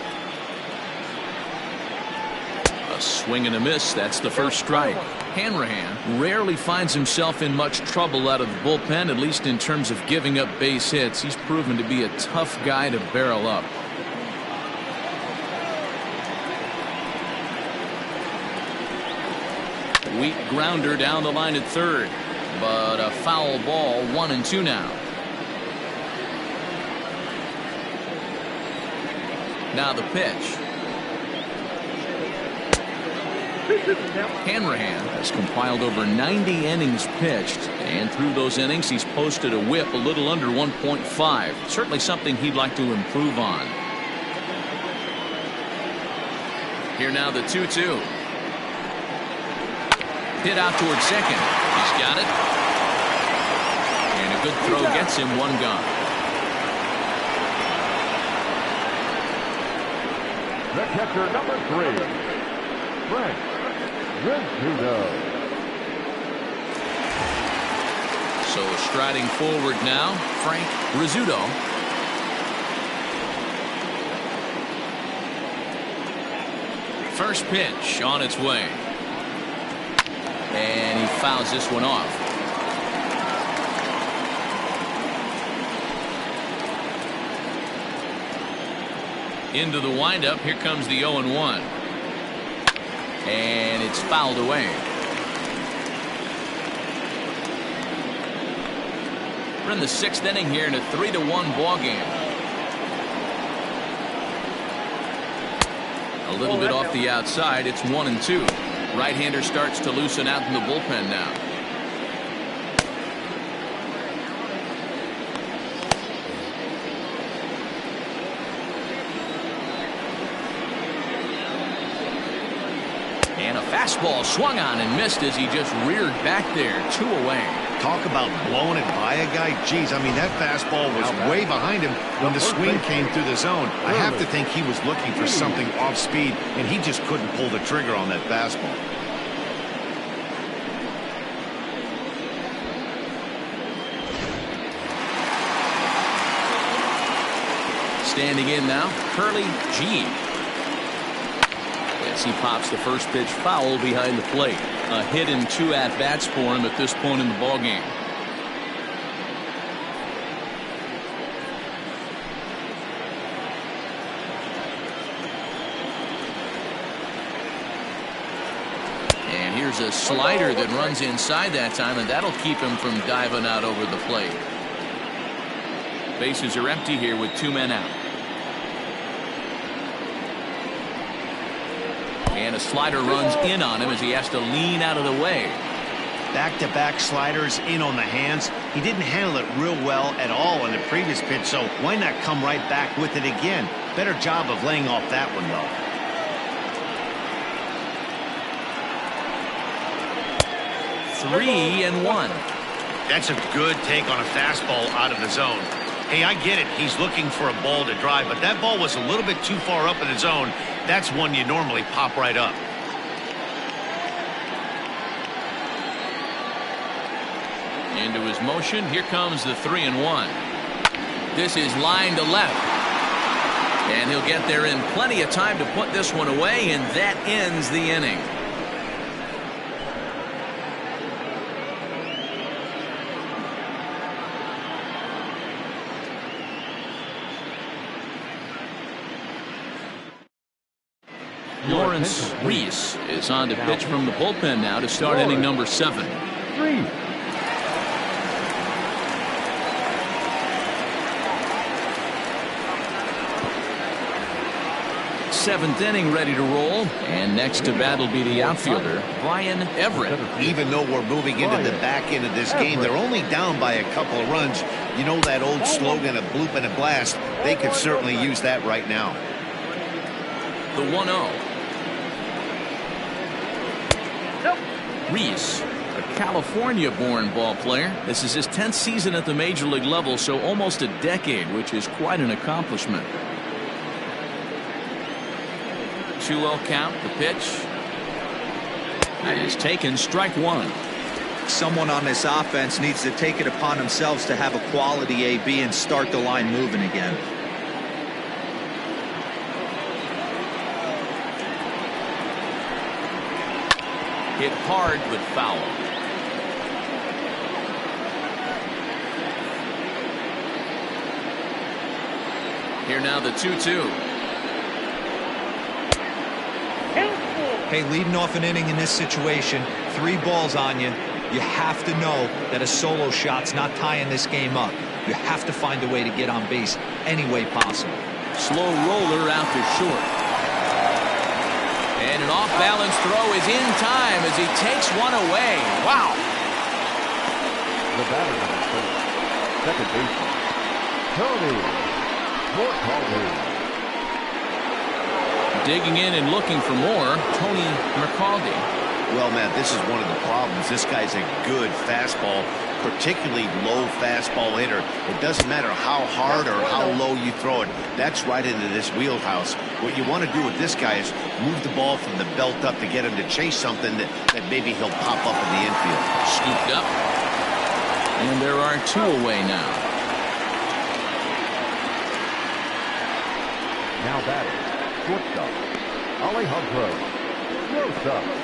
A swing and a miss. That's the first strike. Hanrahan rarely finds himself in much trouble out of the bullpen, at least in terms of giving up base hits. He's proven to be a tough guy to barrel up. Weak grounder down the line at 3rd. But a foul ball, 1-2 now. Now the pitch. Hanrahan has compiled over 90 innings pitched, and through those innings he's posted a whip a little under 1.5. Certainly something he'd like to improve on. Here now the 2-2. Hit out towards second. He's got it. And a good throw gets him one gone. The catcher, number 3, Frank Rizzuto. So striding forward now, Frank Rizzuto. First pitch on its way. And he fouls this one off. Into the windup. Here comes the 0-1. And it's fouled away. We're in the 6th inning here in a 3-1 ball game. A little bit off the outside. It's 1-2. Right-hander starts to loosen out in the bullpen now. And a fastball swung on and missed as he just reared back there. 2 away. Talk about blowing it by a guy. Geez, I mean, that fastball was way behind him when the swing came through the zone. I have to think he was looking for something off speed, and he just couldn't pull the trigger on that fastball. Standing in now, Curly G. As he pops the first pitch foul behind the plate. A hit in 2 at-bats for him at this point in the ballgame. And here's a slider that runs inside that time, and that'll keep him from diving out over the plate. Bases are empty here with 2 men out. And a slider runs in on him as he has to lean out of the way. Back-to-back sliders in on the hands. He didn't handle it real well at all in the previous pitch, so why not come right back with it again? Better job of laying off that one, though. Three and one. That's a good take on a fastball out of the zone. Hey, I get it. He's looking for a ball to drive, but that ball was a little bit too far up in the zone. That's one you normally pop right up. Into his motion. Here comes the 3-1. This is line to left. And he'll get there in plenty of time to put this one away, and that ends the inning. Lawrence Reese is on to pitch from the bullpen now to start inning number 7. 7th inning ready to roll, and next to bat will be the outfielder Brian Everett. Even though we're moving into the back end of this game, they're only down by a couple of runs. You know that old slogan, a bloop and a blast. They could certainly use that right now. The 1-0. Reese, a California-born ball player. This is his 10th season at the major league level, so almost a decade, which is quite an accomplishment. 2-0 count. The pitch is taken. Strike 1. Someone on this offense needs to take it upon themselves to have a quality AB and start the line moving again. Hit hard but foul. Here now the 2-2. Hey, leading off an inning in this situation, 3 balls on you. You have to know that a solo shot's not tying this game up. You have to find a way to get on base any way possible. Slow roller out to short. And an off-balance throw is in time as he takes one away. Wow. The batter number 4, second baseman, Tony McCarthy. Digging in and looking for more, Tony McCarthy. Well, Matt, this is one of the problems. This guy's a good fastball, particularly low fastball hitter. It doesn't matter how hard or how low you throw it. That's right into this wheelhouse. What you want to do with this guy is move the ball from the belt up to get him to chase something that maybe he'll pop up in the infield. Scooped up. And there are 2 away now. Now batting, shortstop, Alejandro Rosa.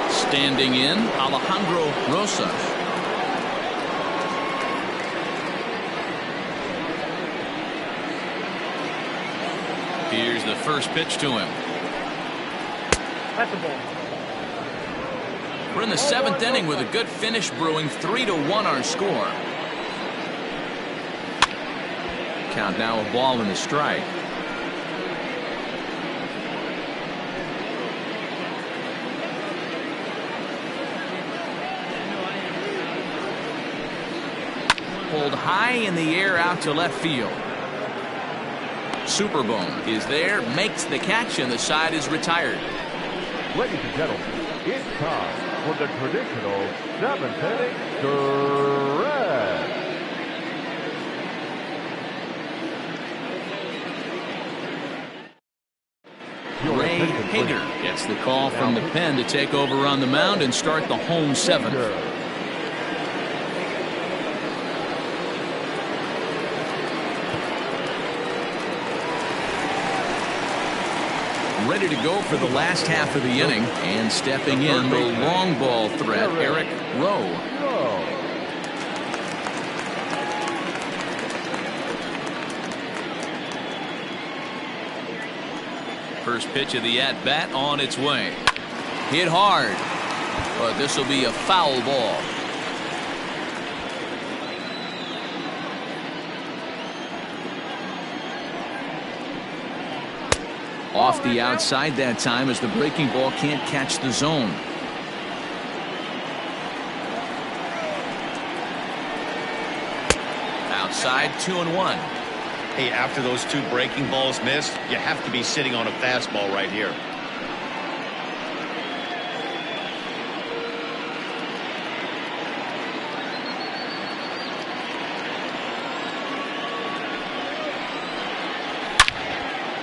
Standing in, Alejandro Rosa. Here's the first pitch to him. That's a ball. We're in the 7th inning with a good finish brewing. 3-1 our score. Count now a ball and a strike. Pulled high in the air out to left field. Superbone is there, makes the catch, and the side is retired. Ladies and gentlemen, it's time for the traditional 7th inning stretch. Ray Hager gets the call from the pen to take over on the mound and start the home 7th. Ready to go for the last half of the inning, and stepping in the long ball threat, Eric Rowe. First pitch of the at-bat on its way. Hit hard, but this will be a foul ball. Off the outside that time as the breaking ball can't catch the zone. Outside, 2-1. Hey, after those 2 breaking balls missed, you have to be sitting on a fastball right here.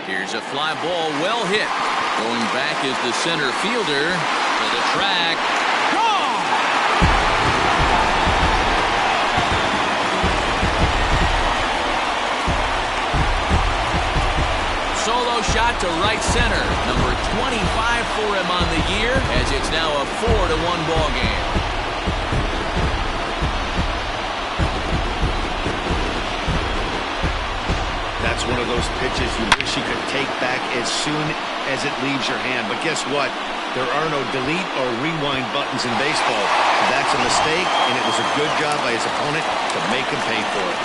Here's a fly ball, well hit. Going back is the center fielder to the track. Gone! Solo shot to right center. Number 25 for him on the year, as it's now a 4-1 ball game. That's one of those pitches you wish you could take back as soon as it leaves your hand. But guess what? There are no delete or rewind buttons in baseball. That's a mistake, and it was a good job by his opponent to make him pay for it.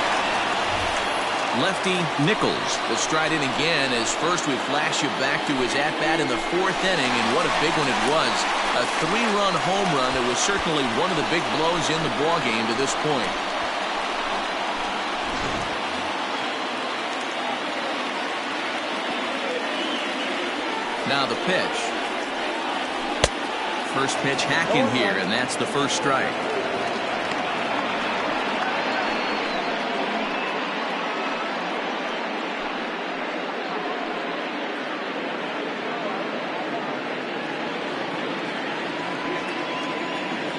Lefty Nichols will stride in again, as first we flash you back to his at-bat in the 4th inning, and what a big one it was. A 3-run home run that was certainly one of the big blows in the ballgame to this point. Now the pitch. First pitch hacking here, and that's the first strike.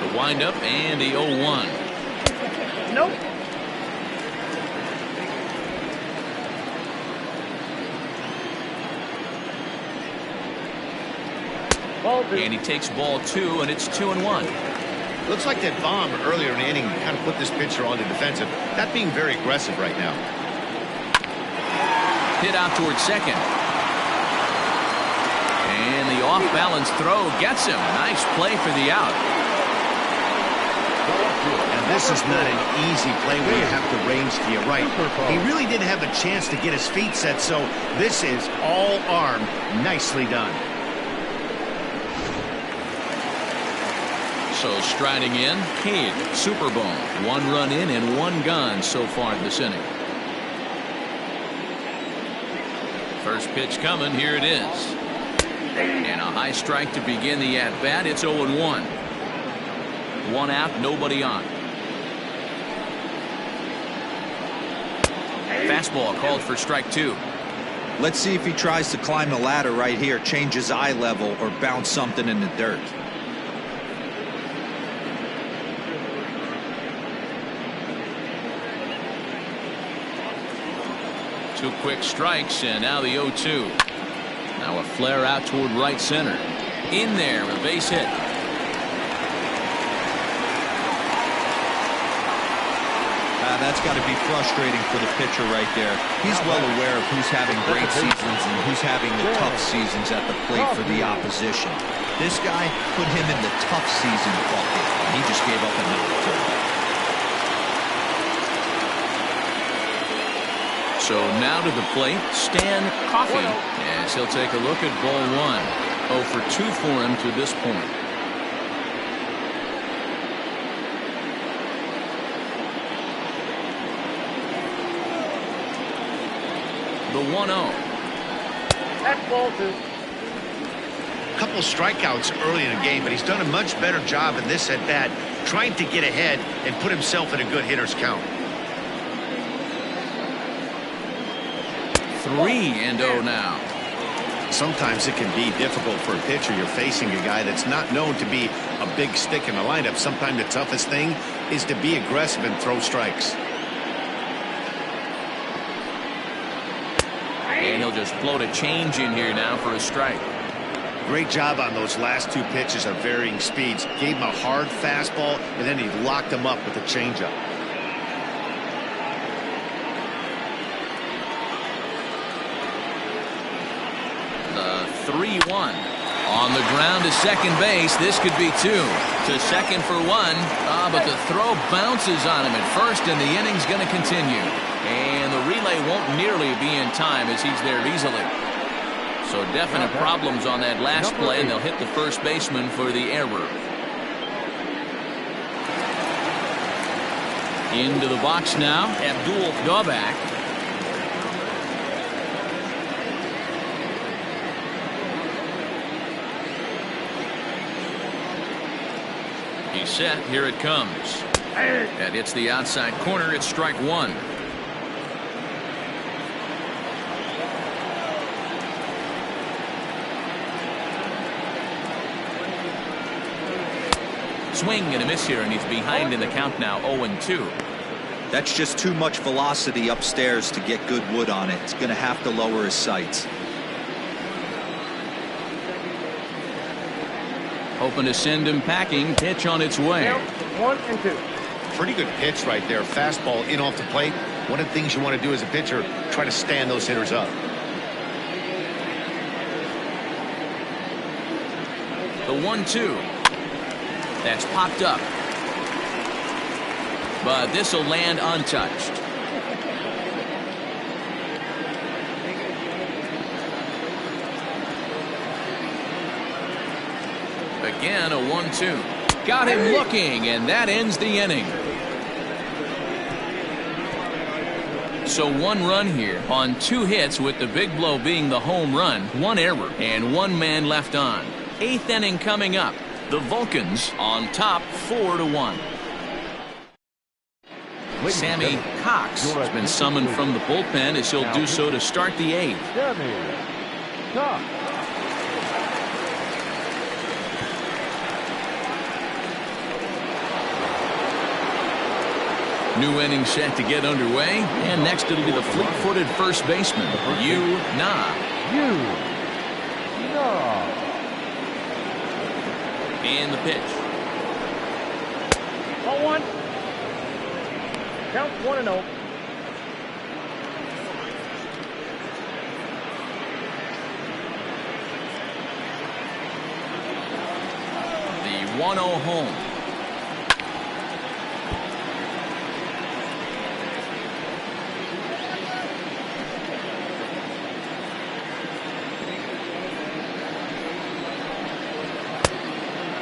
The windup and the 0-1. Nope. And he takes ball 2, and it's 2-1. Looks like that bomb earlier in the inning kind of put this pitcher on the defensive. Not being very aggressive right now. Hit out towards second. And the off-balance throw gets him. Nice play for the out. And this is not an easy play where you have to range to your right. He really didn't have a chance to get his feet set, so this is all arm. Nicely done. So striding in, Cade, Superbone. 1 run in and 1 gone so far this inning. First pitch coming, here it is. And a high strike to begin the at-bat. It's 0-1. 1 out, nobody on. Fastball called for strike 2. Let's see if he tries to climb the ladder right here, change his eye level, or bounce something in the dirt. Two quick strikes, and now the 0-2. Now a flare out toward right center. In there, a base hit. That's got to be frustrating for the pitcher right there. He's well aware of who's having great seasons and who's having the tough seasons at the plate for the opposition. This guy put him in the tough season bucket, and he just gave up a knock to him. So now to the plate, Stan Coffey, as he'll take a look at ball 1. 0 for 2 for him to this point. The 1-0. That's ball 2. Couple strikeouts early in the game, but he's done a much better job in this at-bat, trying to get ahead and put himself in a good hitter's count. 3-0 now. Sometimes it can be difficult for a pitcher. You're facing a guy that's not known to be a big stick in the lineup. Sometimes the toughest thing is to be aggressive and throw strikes. And he'll just float a change in here now for a strike. Great job on those last 2 pitches of varying speeds. Gave him a hard fastball, and then he locked him up with a changeup. The 3-1. On the ground to second base. This could be 2. To second for 1. But the throw bounces on him at first, and the inning's going to continue. And the relay won't nearly be in time as he's there easily. So definite problems on that last play, and they'll hit the first baseman for the error. Into the box now, Abdul Dobak. He's set. Here it comes. And it's the outside corner. It's strike 1. Swing and a miss here, and he's behind in the count now, 0-2. That's just too much velocity upstairs to get good wood on it. It's going to have to lower his sights. Hoping to send him packing. Pitch on its way. 1-2. Pretty good pitch right there. Fastball in off the plate. One of the things you want to do as a pitcher, try to stand those hitters up. The 1-2. That's popped up. But this will land untouched. Again, a 1-2. Got him looking, and that ends the inning. So 1 run here on 2 hits, with the big blow being the home run, 1 error, and 1 man left on. 8th inning coming up. The Vulcans on top 4-1. Sammy Cox has been summoned from the bullpen, as he'll do so to start the 8th. Sammy Cox. New inning set to get underway, and next it'll be the fleet-footed first baseman, Yu Na. And the pitch. Ball 1. Count 1-0. 1-0 home.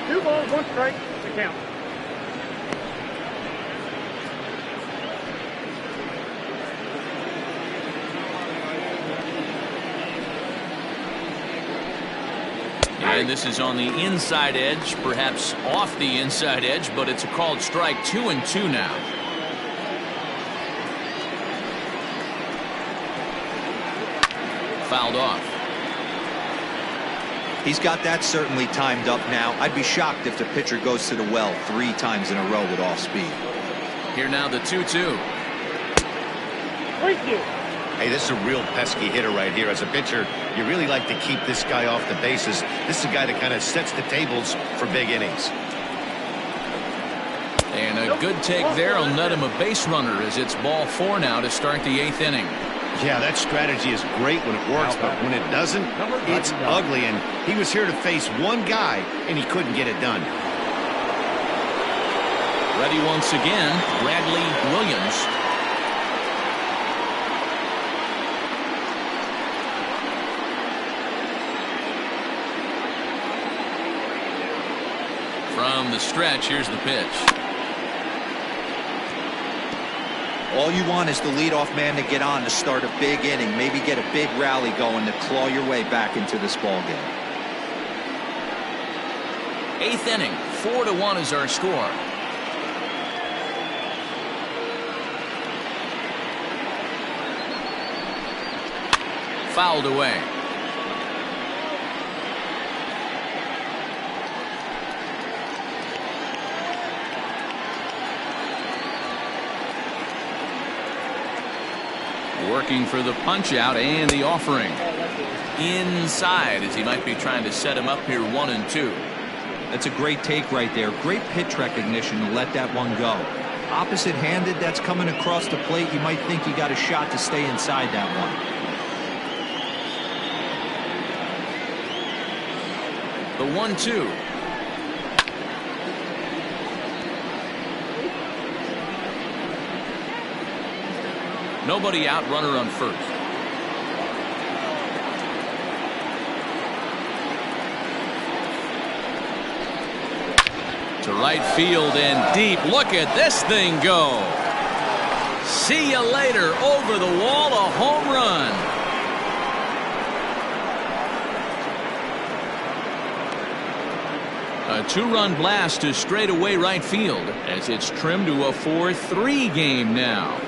Two balls, one strike to count. And this is on the inside edge, perhaps off the inside edge, but it's a called strike. 2-2 now. Fouled off. He's got that certainly timed up now. I'd be shocked if the pitcher goes to the well 3 times in a row with off speed. Here now the 2-2. Thank you. Hey, this is a real pesky hitter right here. As a pitcher, you really like to keep this guy off the bases. This is a guy that kind of sets the tables for big innings. And a good take there will net him a base runner as it's ball 4 now to start the 8th inning. Yeah, that strategy is great when it works, but when it doesn't, it's ugly. And he was here to face one guy, and he couldn't get it done. Ready once again, Bradley Williams. From the stretch, here's the pitch. All you want is the leadoff man to get on to start a big inning, maybe get a big rally going to claw your way back into this ball game. 8th inning, 4-1 is our score. Fouled away. Working for the punch out and the offering. Inside as he might be trying to set him up here 1-2. That's a great take right there. Great pitch recognition to let that one go. Opposite handed, that's coming across the plate. You might think you got a shot to stay inside that The one. 1-2. Nobody out, runner on first. To right field and deep. Look at this thing go. See you later. Over the wall, a home run. A 2-run blast to straightaway right field as it's trimmed to a 4-3 game now.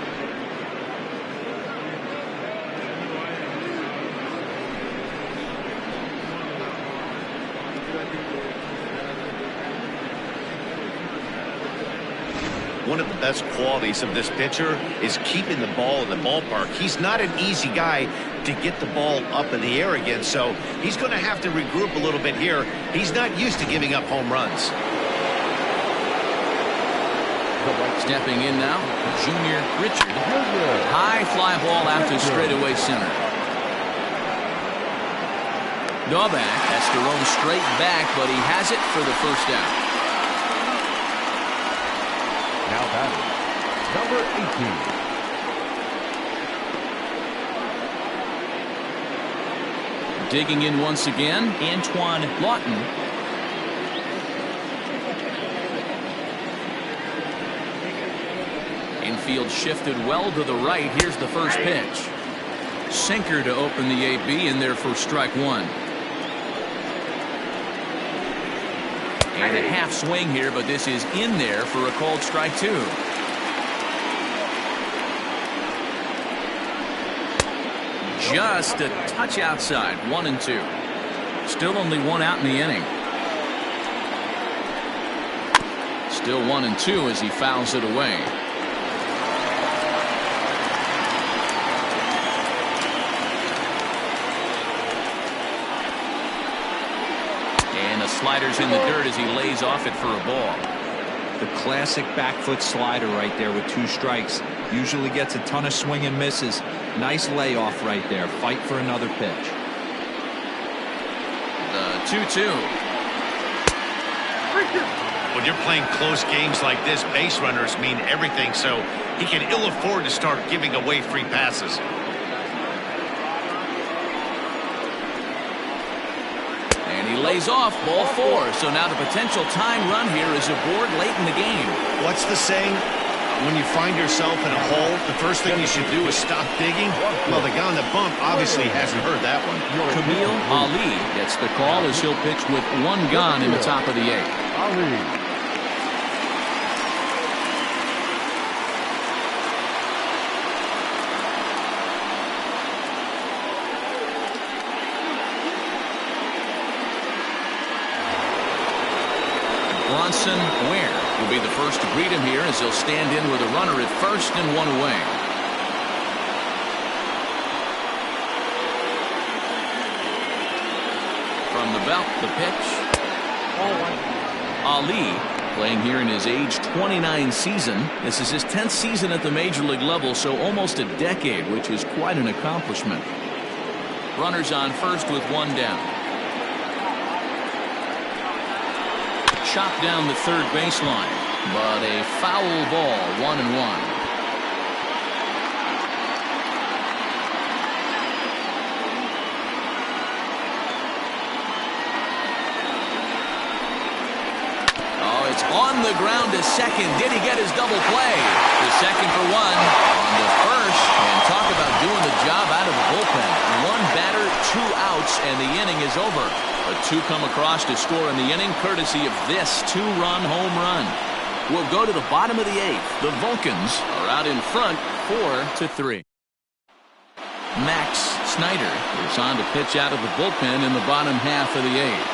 One of the best qualities of this pitcher is keeping the ball in the ballpark. He's not an easy guy to get the ball up in the air again, so he's going to have to regroup a little bit here. He's not used to giving up home runs. Stepping in now, Junior Richard. High fly ball out to straightaway center. Novak has to roam straight back, but he has it for the first out. Now batting, number 18. Digging in once again, Antoine Lawton. Infield shifted well to the right. Here's the first pitch. Sinker to open the AB in there for strike 1. And a half swing here, but this is in there for a called strike 2. Just a touch outside. 1-2. Still only 1 out in the inning. Still 1-2 as he fouls it away. Sliders in the dirt as he lays off it for a ball. The classic back foot slider right there with 2 strikes. Usually gets a ton of swing and misses. Nice layoff right there. Fight for another pitch. The 2-2. When you're playing close games like this, base runners mean everything, so he can ill afford to start giving away free passes. And he lays off ball 4. So now the potential tying run here is aboard late in the game. What's the saying? When you find yourself in a hole, the first thing you should do is stop digging. Well, the guy on the bump obviously hasn't heard that one. Camille Ali gets the call as he'll pitch with 1 gone in the top of the 8th. Ali. Bronson Ware will be the first to greet him here as he'll stand in with a runner at first and 1 away. From the belt, the pitch. Ali playing here in his age 29 season. This is his 10th season at the major league level, so almost a decade, which is quite an accomplishment. Runners on first with 1 down. Chopped down the third baseline, but a foul ball, 1-1. Oh, it's on the ground to second. Did he get his double play? To second for 1. On to first, and talk about doing the job out of the bullpen. 1 batter, 2 outs, and the inning is over. A 2 come across to score in the inning, courtesy of this 2-run home run. We'll go to the bottom of the 8th. The Vulcans are out in front, 4-3. Max Snyder is on to pitch out of the bullpen in the bottom half of the 8th.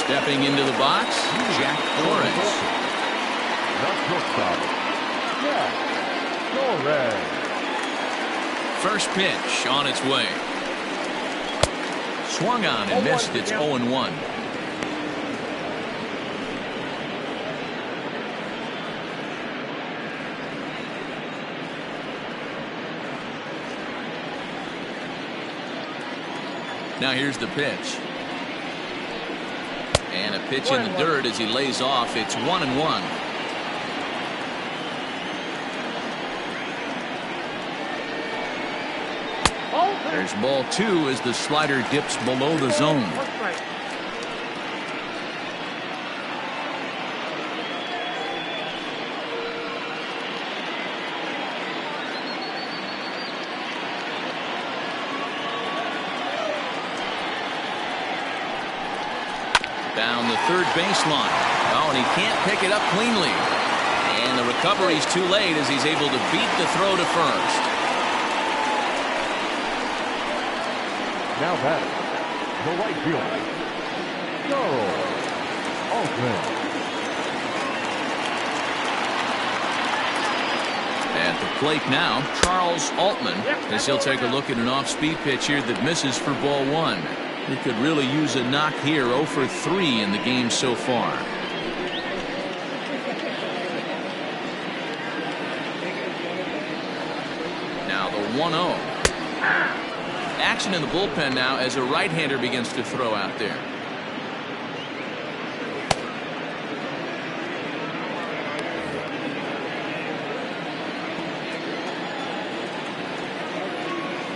Stepping into the box, Jack Torres. First pitch on its way. Swung on and missed. It's 0-1. Now here's the pitch. And a pitch in the dirt as he lays off. It's 1-1. There's ball 2 as the slider dips below the zone. Down the third baseline. Oh, and he can't pick it up cleanly. And the recovery's too late as he's able to beat the throw to first. Now batting, the right fielder, Charles Altman. At the plate now, Charles Altman, as he'll take a look at an off-speed pitch here that misses for ball 1. He could really use a knock here. 0 for 3 in the game so far. Now the 1-0. Action in the bullpen now as a right-hander begins to throw out there.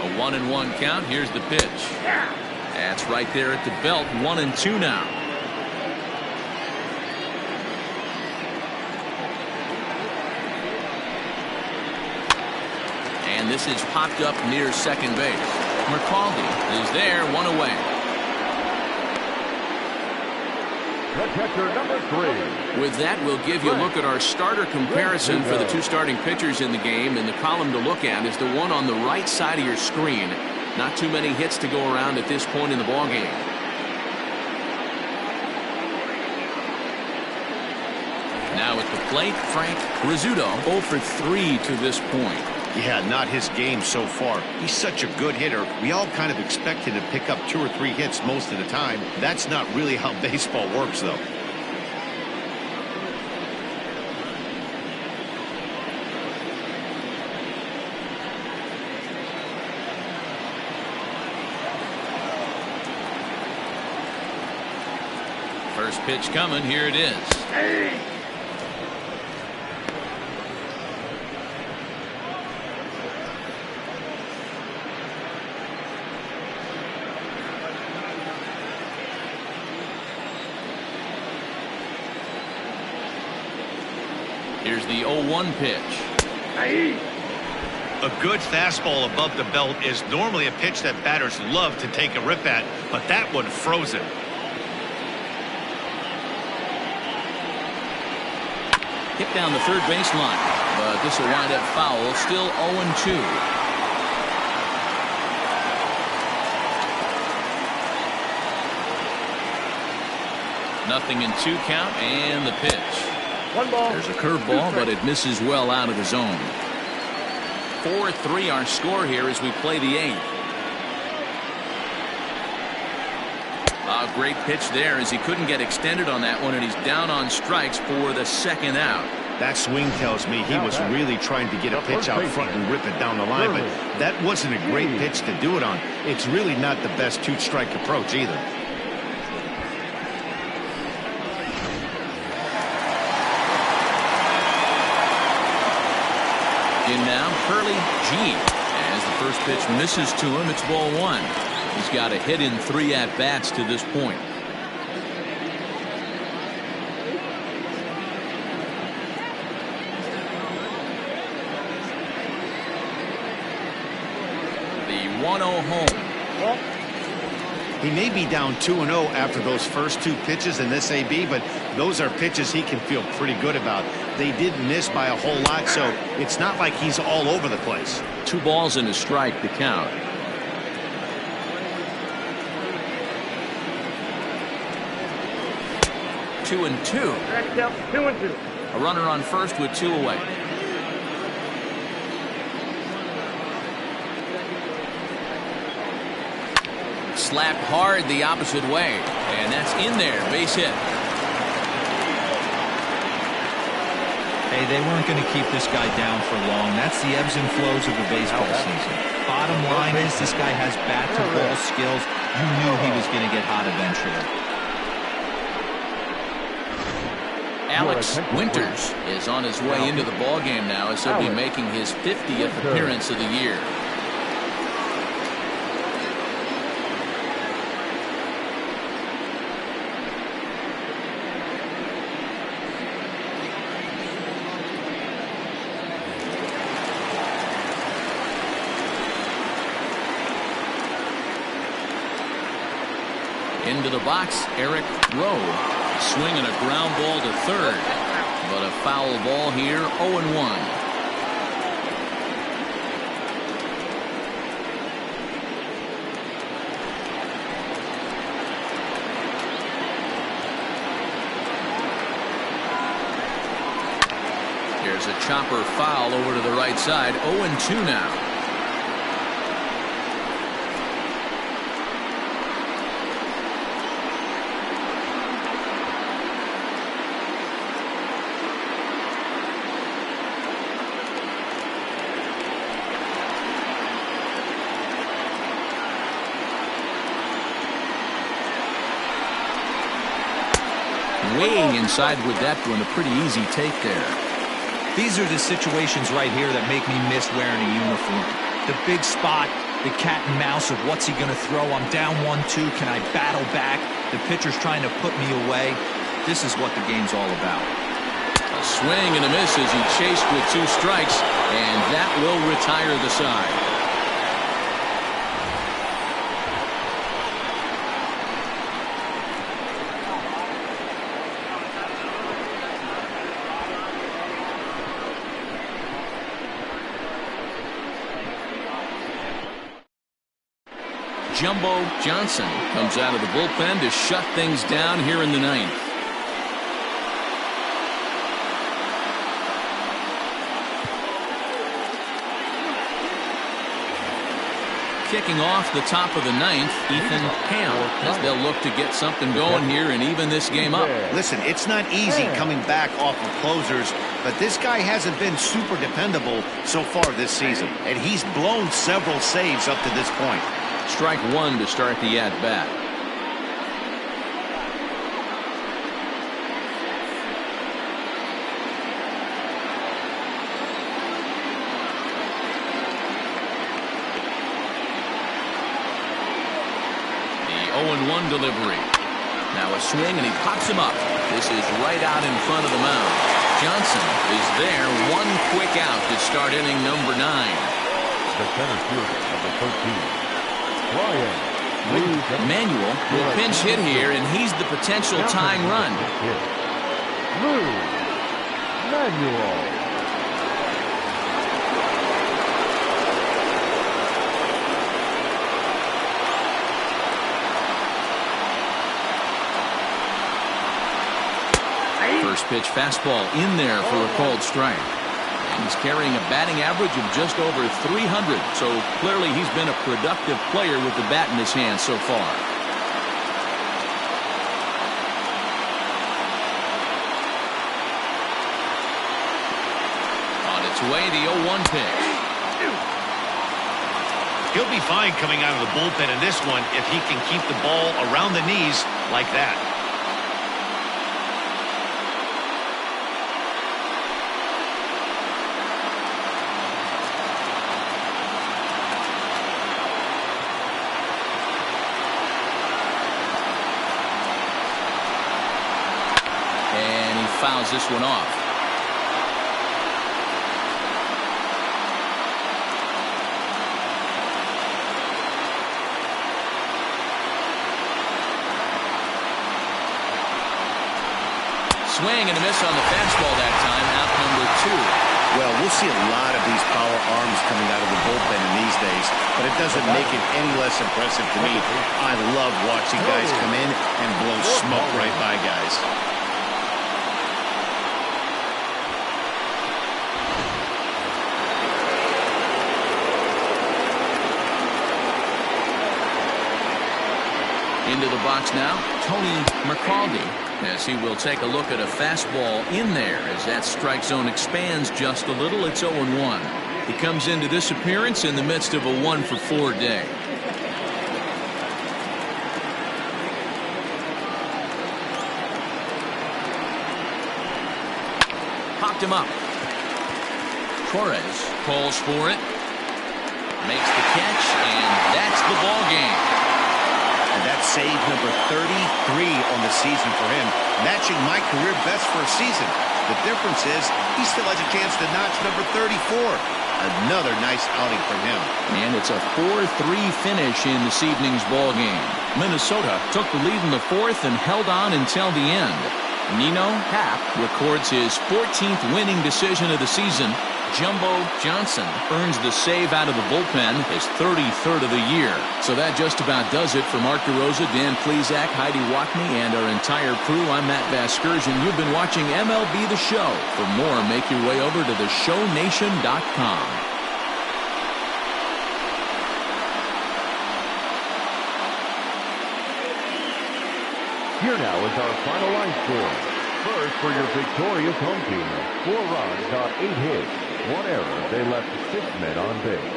A 1-1 count. Here's the pitch. That's right there at the belt. 1-2 now. And this is popped up near second base. McCaldy is there, 1 away. The catcher, number 3. With that, we'll give you a look at our starter comparison for the 2 starting pitchers in the game. And the column to look at is the one on the right side of your screen. Not too many hits to go around at this point in the ballgame. Now at the plate, Frank Rizzuto, 0 for 3 to this point. Yeah, not his game so far. He's such a good hitter. We all kind of expect him to pick up 2 or 3 hits most of the time. That's not really how baseball works, though. First pitch coming. Here it is. Here's the 0-1 pitch. A good fastball above the belt is normally a pitch that batters love to take a rip at, but that one froze it. Hit down the third baseline, but this will wind up foul. Still 0-2. Nothing in 2 count, and the pitch. 1 ball. There's a curveball, but it misses well out of the zone. 4-3 our score here as we play the 8th. A great pitch there as he couldn't get extended on that one, and he's down on strikes for the 2nd out. That swing tells me he was really trying to get a pitch out front and rip it down the line, but that wasn't a great pitch to do it on. It's really not the best 2-strike approach either. In now, Hurley G. As the first pitch misses to him, it's ball 1. He's got a hit in 3 at-bats to this point. The 1-0 home. He may be down 2-0 after those first 2 pitches in this AB, but those are pitches he can feel pretty good about. They did miss by a whole lot, so it's not like he's all over the place. 2 balls and a strike to count. Two and two. 2-2. A runner on first with 2 away. Slapped hard the opposite way, and that's in there. Base hit. Hey, they weren't going to keep this guy down for long. That's the ebbs and flows of the baseball season. Bottom line is this guy has bat-to-ball skills. You knew he was going to get hot eventually. Alex Winters is on his way into the ballgame now as he'll be making his 50th appearance of the year. Into the box, Eric Rowe, swinging a ground ball to third, but a foul ball here. 0-1. Here's a chopper foul over to the right side. 0-2 now. Way inside with that one, a pretty easy take there. These are the situations right here that make me miss wearing a uniform. The big spot, the cat and mouse of what's he going to throw. I'm down 1-2. Can I battle back? The pitcher's trying to put me away. This is what the game's all about. A swing and a miss as he chased with 2 strikes, and that will retire the side. Jumbo Johnson comes out of the bullpen to shut things down here in the 9th. Kicking off the top of the 9th, Ethan Ham, as they'll look to get something going here and even this game up. Listen, it's not easy coming back off of closers, but this guy hasn't been super dependable so far this season, and he's blown several saves up to this point. Strike 1 to start the at-bat. 0-1 delivery. Now a swing, and he pops him up. This is right out in front of the mound. Johnson is there. One quick out to start inning number 9. The center fielder, number 13, Ryan. Manuel will pinch hit here, and he's the potential tying run. Lou Manuel. First pitch fastball in there for a called strike. And he's carrying a batting average of just over 300, so clearly he's been a productive player with the bat in his hand so far. On its way, the 0-1 pitch. He'll be fine coming out of the bullpen in this one if he can keep the ball around the knees like that. Fouls this one off. Swing and a miss on the fastball that time, out number 2. Well, we'll see a lot of these power arms coming out of the bullpen in these days, but it doesn't make it any less impressive to me. I love watching guys come in and blow smoke right by guys. Into the box now, Tony McCaldy, as he will take a look at a fastball in there as that strike zone expands just a little. It's 0-1. He comes into this appearance in the midst of a 1-for-4 day. Popped him up. Torres calls for it, makes the catch, and that's the ball game. And that's save number 33 on the season for him, matching my career best for a season. The difference is he still has a chance to notch number 34. Another nice outing from him. And it's a 4-3 finish in this evening's ball game. Minnesota took the lead in the 4th and held on until the end. Nino Happ records his 14th winning decision of the season. Jumbo Johnson earns the save out of the bullpen, his 33rd of the year. So that just about does it for Mark DeRosa, Dan Plesac, Heidi Wackney, and our entire crew. I'm Matt Vasgersian. You've been watching MLB The Show. For more, make your way over to theshownation.com. Here now is our final line score. First for your victorious home team, 4 runs on 8 hits. 1 error, they left 6 men on base.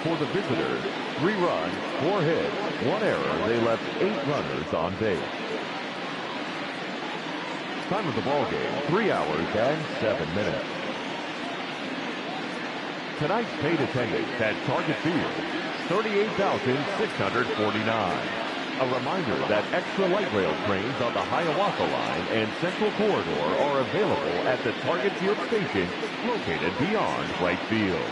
For the visitors, 3 runs, 4 hits, 1 error, they left 8 runners on base. Time of the ball game, 3 hours and 7 minutes. Tonight's paid attendance at Target Field, 38,649. A reminder that extra light rail trains on the Hiawatha Line and Central Corridor are available at the Target Field station located beyond right field.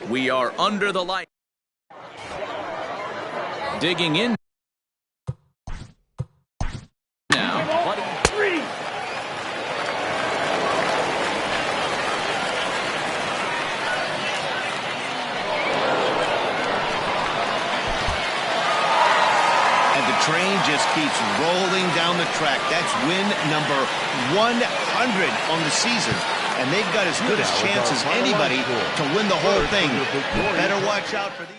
We are under the light. Digging in now. And the train just keeps rolling down the track. That's win number 100 on the season. And they've got as good a chance as anybody to win the whole thing. Better watch out for these guys.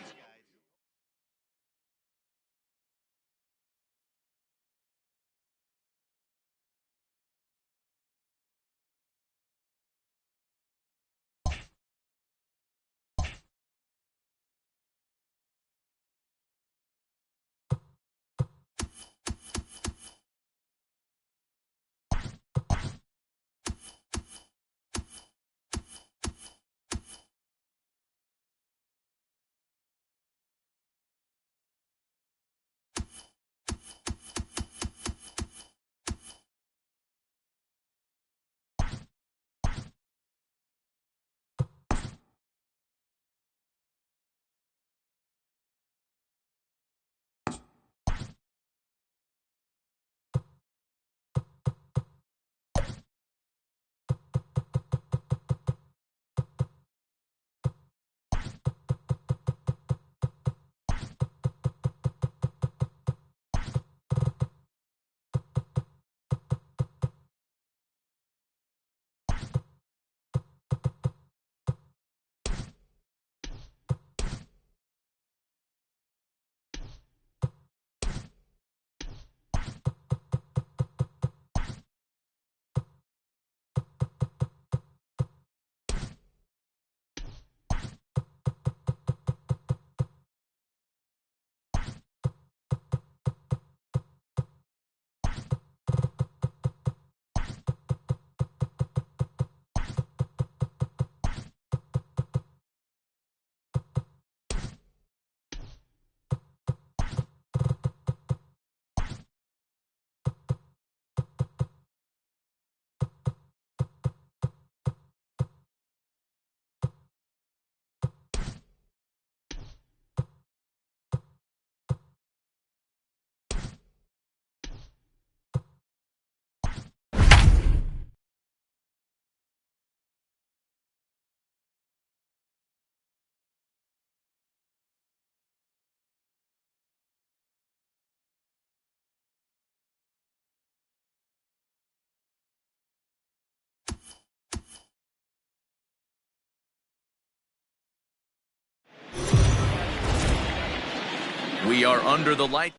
We are under the light.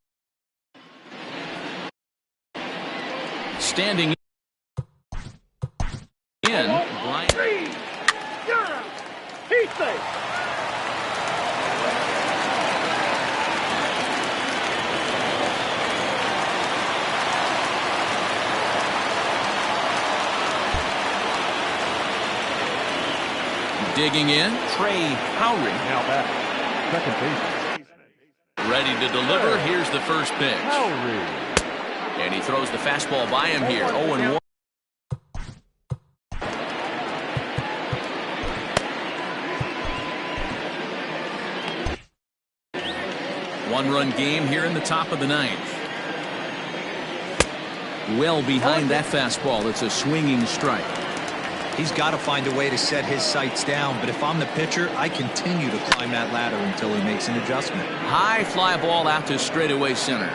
Standing in. Brian. You're out. He's safe. Digging in. Trey Howry. Now back. Second base. Ready to deliver. Here's the first pitch. And he throws the fastball by him here. 0-1. One-run game here in the top of the ninth. Well behind that fastball. It's a swinging strike. He's got to find a way to set his sights down, but if I'm the pitcher, I continue to climb that ladder until he makes an adjustment. High fly ball out to straightaway center.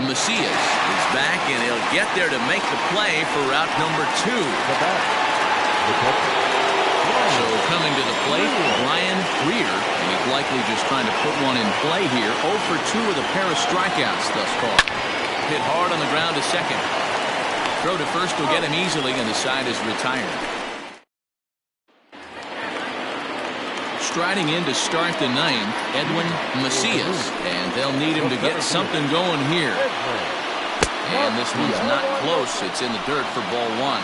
Macias is back, and he'll get there to make the play for route number 2. So coming to the plate, Brian Freer, and he's likely just trying to put one in play here. 0 for 2 with a pair of strikeouts thus far. Hit hard on the ground to second. Throw to first will get him easily, and the side is retired. Striding in to start the ninth, Edwin Macias, and they'll need him to get something going here. And this one's not close. It's in the dirt for ball 1.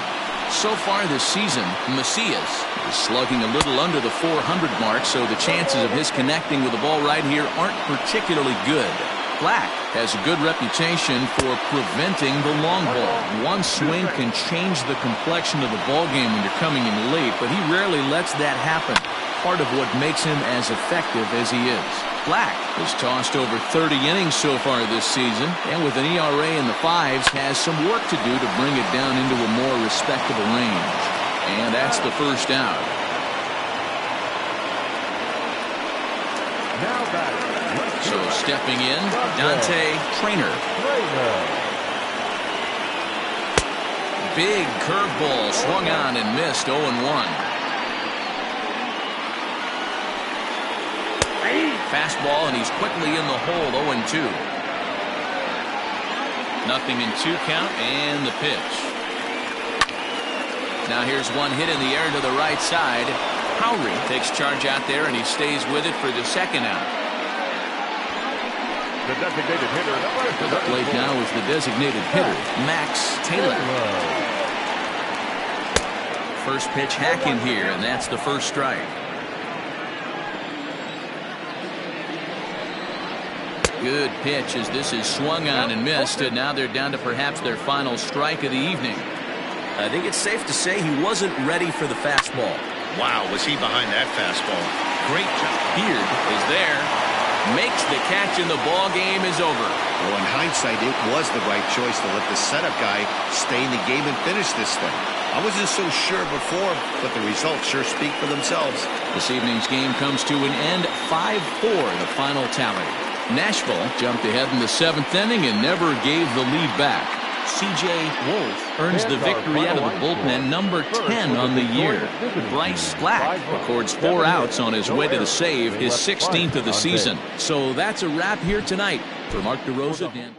So far this season, Macias is slugging a little under the 400 mark, so the chances of his connecting with the ball right here aren't particularly good. Black has a good reputation for preventing the long ball. One swing can change the complexion of the ball game when you're coming in late, but he rarely lets that happen. Part of what makes him as effective as he is. Black has tossed over 30 innings so far this season, and with an ERA in the 5s, has some work to do to bring it down into a more respectable range. And that's the first out. So stepping in, Dante Traynor. Big curveball swung on and missed. 0-1. Fastball, and he's quickly in the hole. 0-2. Nothing in 2 count, and the pitch. Now here's one hit in the air to the right side. Howry takes charge out there, and he stays with it for the second out. The designated hitter. The plate now is the designated hitter, Max Taylor. First pitch hack in here, and that's the first strike. Good pitch as this is swung on and missed, and now they're down to perhaps their final strike of the evening. I think it's safe to say he wasn't ready for the fastball. Wow, was he behind that fastball? Great job. Beard is there, makes the catch, and the ball game is over. Well, in hindsight, it was the right choice to let the setup guy stay in the game and finish this thing. I wasn't so sure before, but the results sure speak for themselves. This evening's game comes to an end, 5-4, the final tally. Nashville jumped ahead in the 7th inning and never gave the lead back. C.J. Wolf earns the victory out of the bullpen, number 10 on the year. Bryce Black records 4 outs on his way to the save, his 16th of the season. So that's a wrap here tonight. For Mark DeRosa, Dan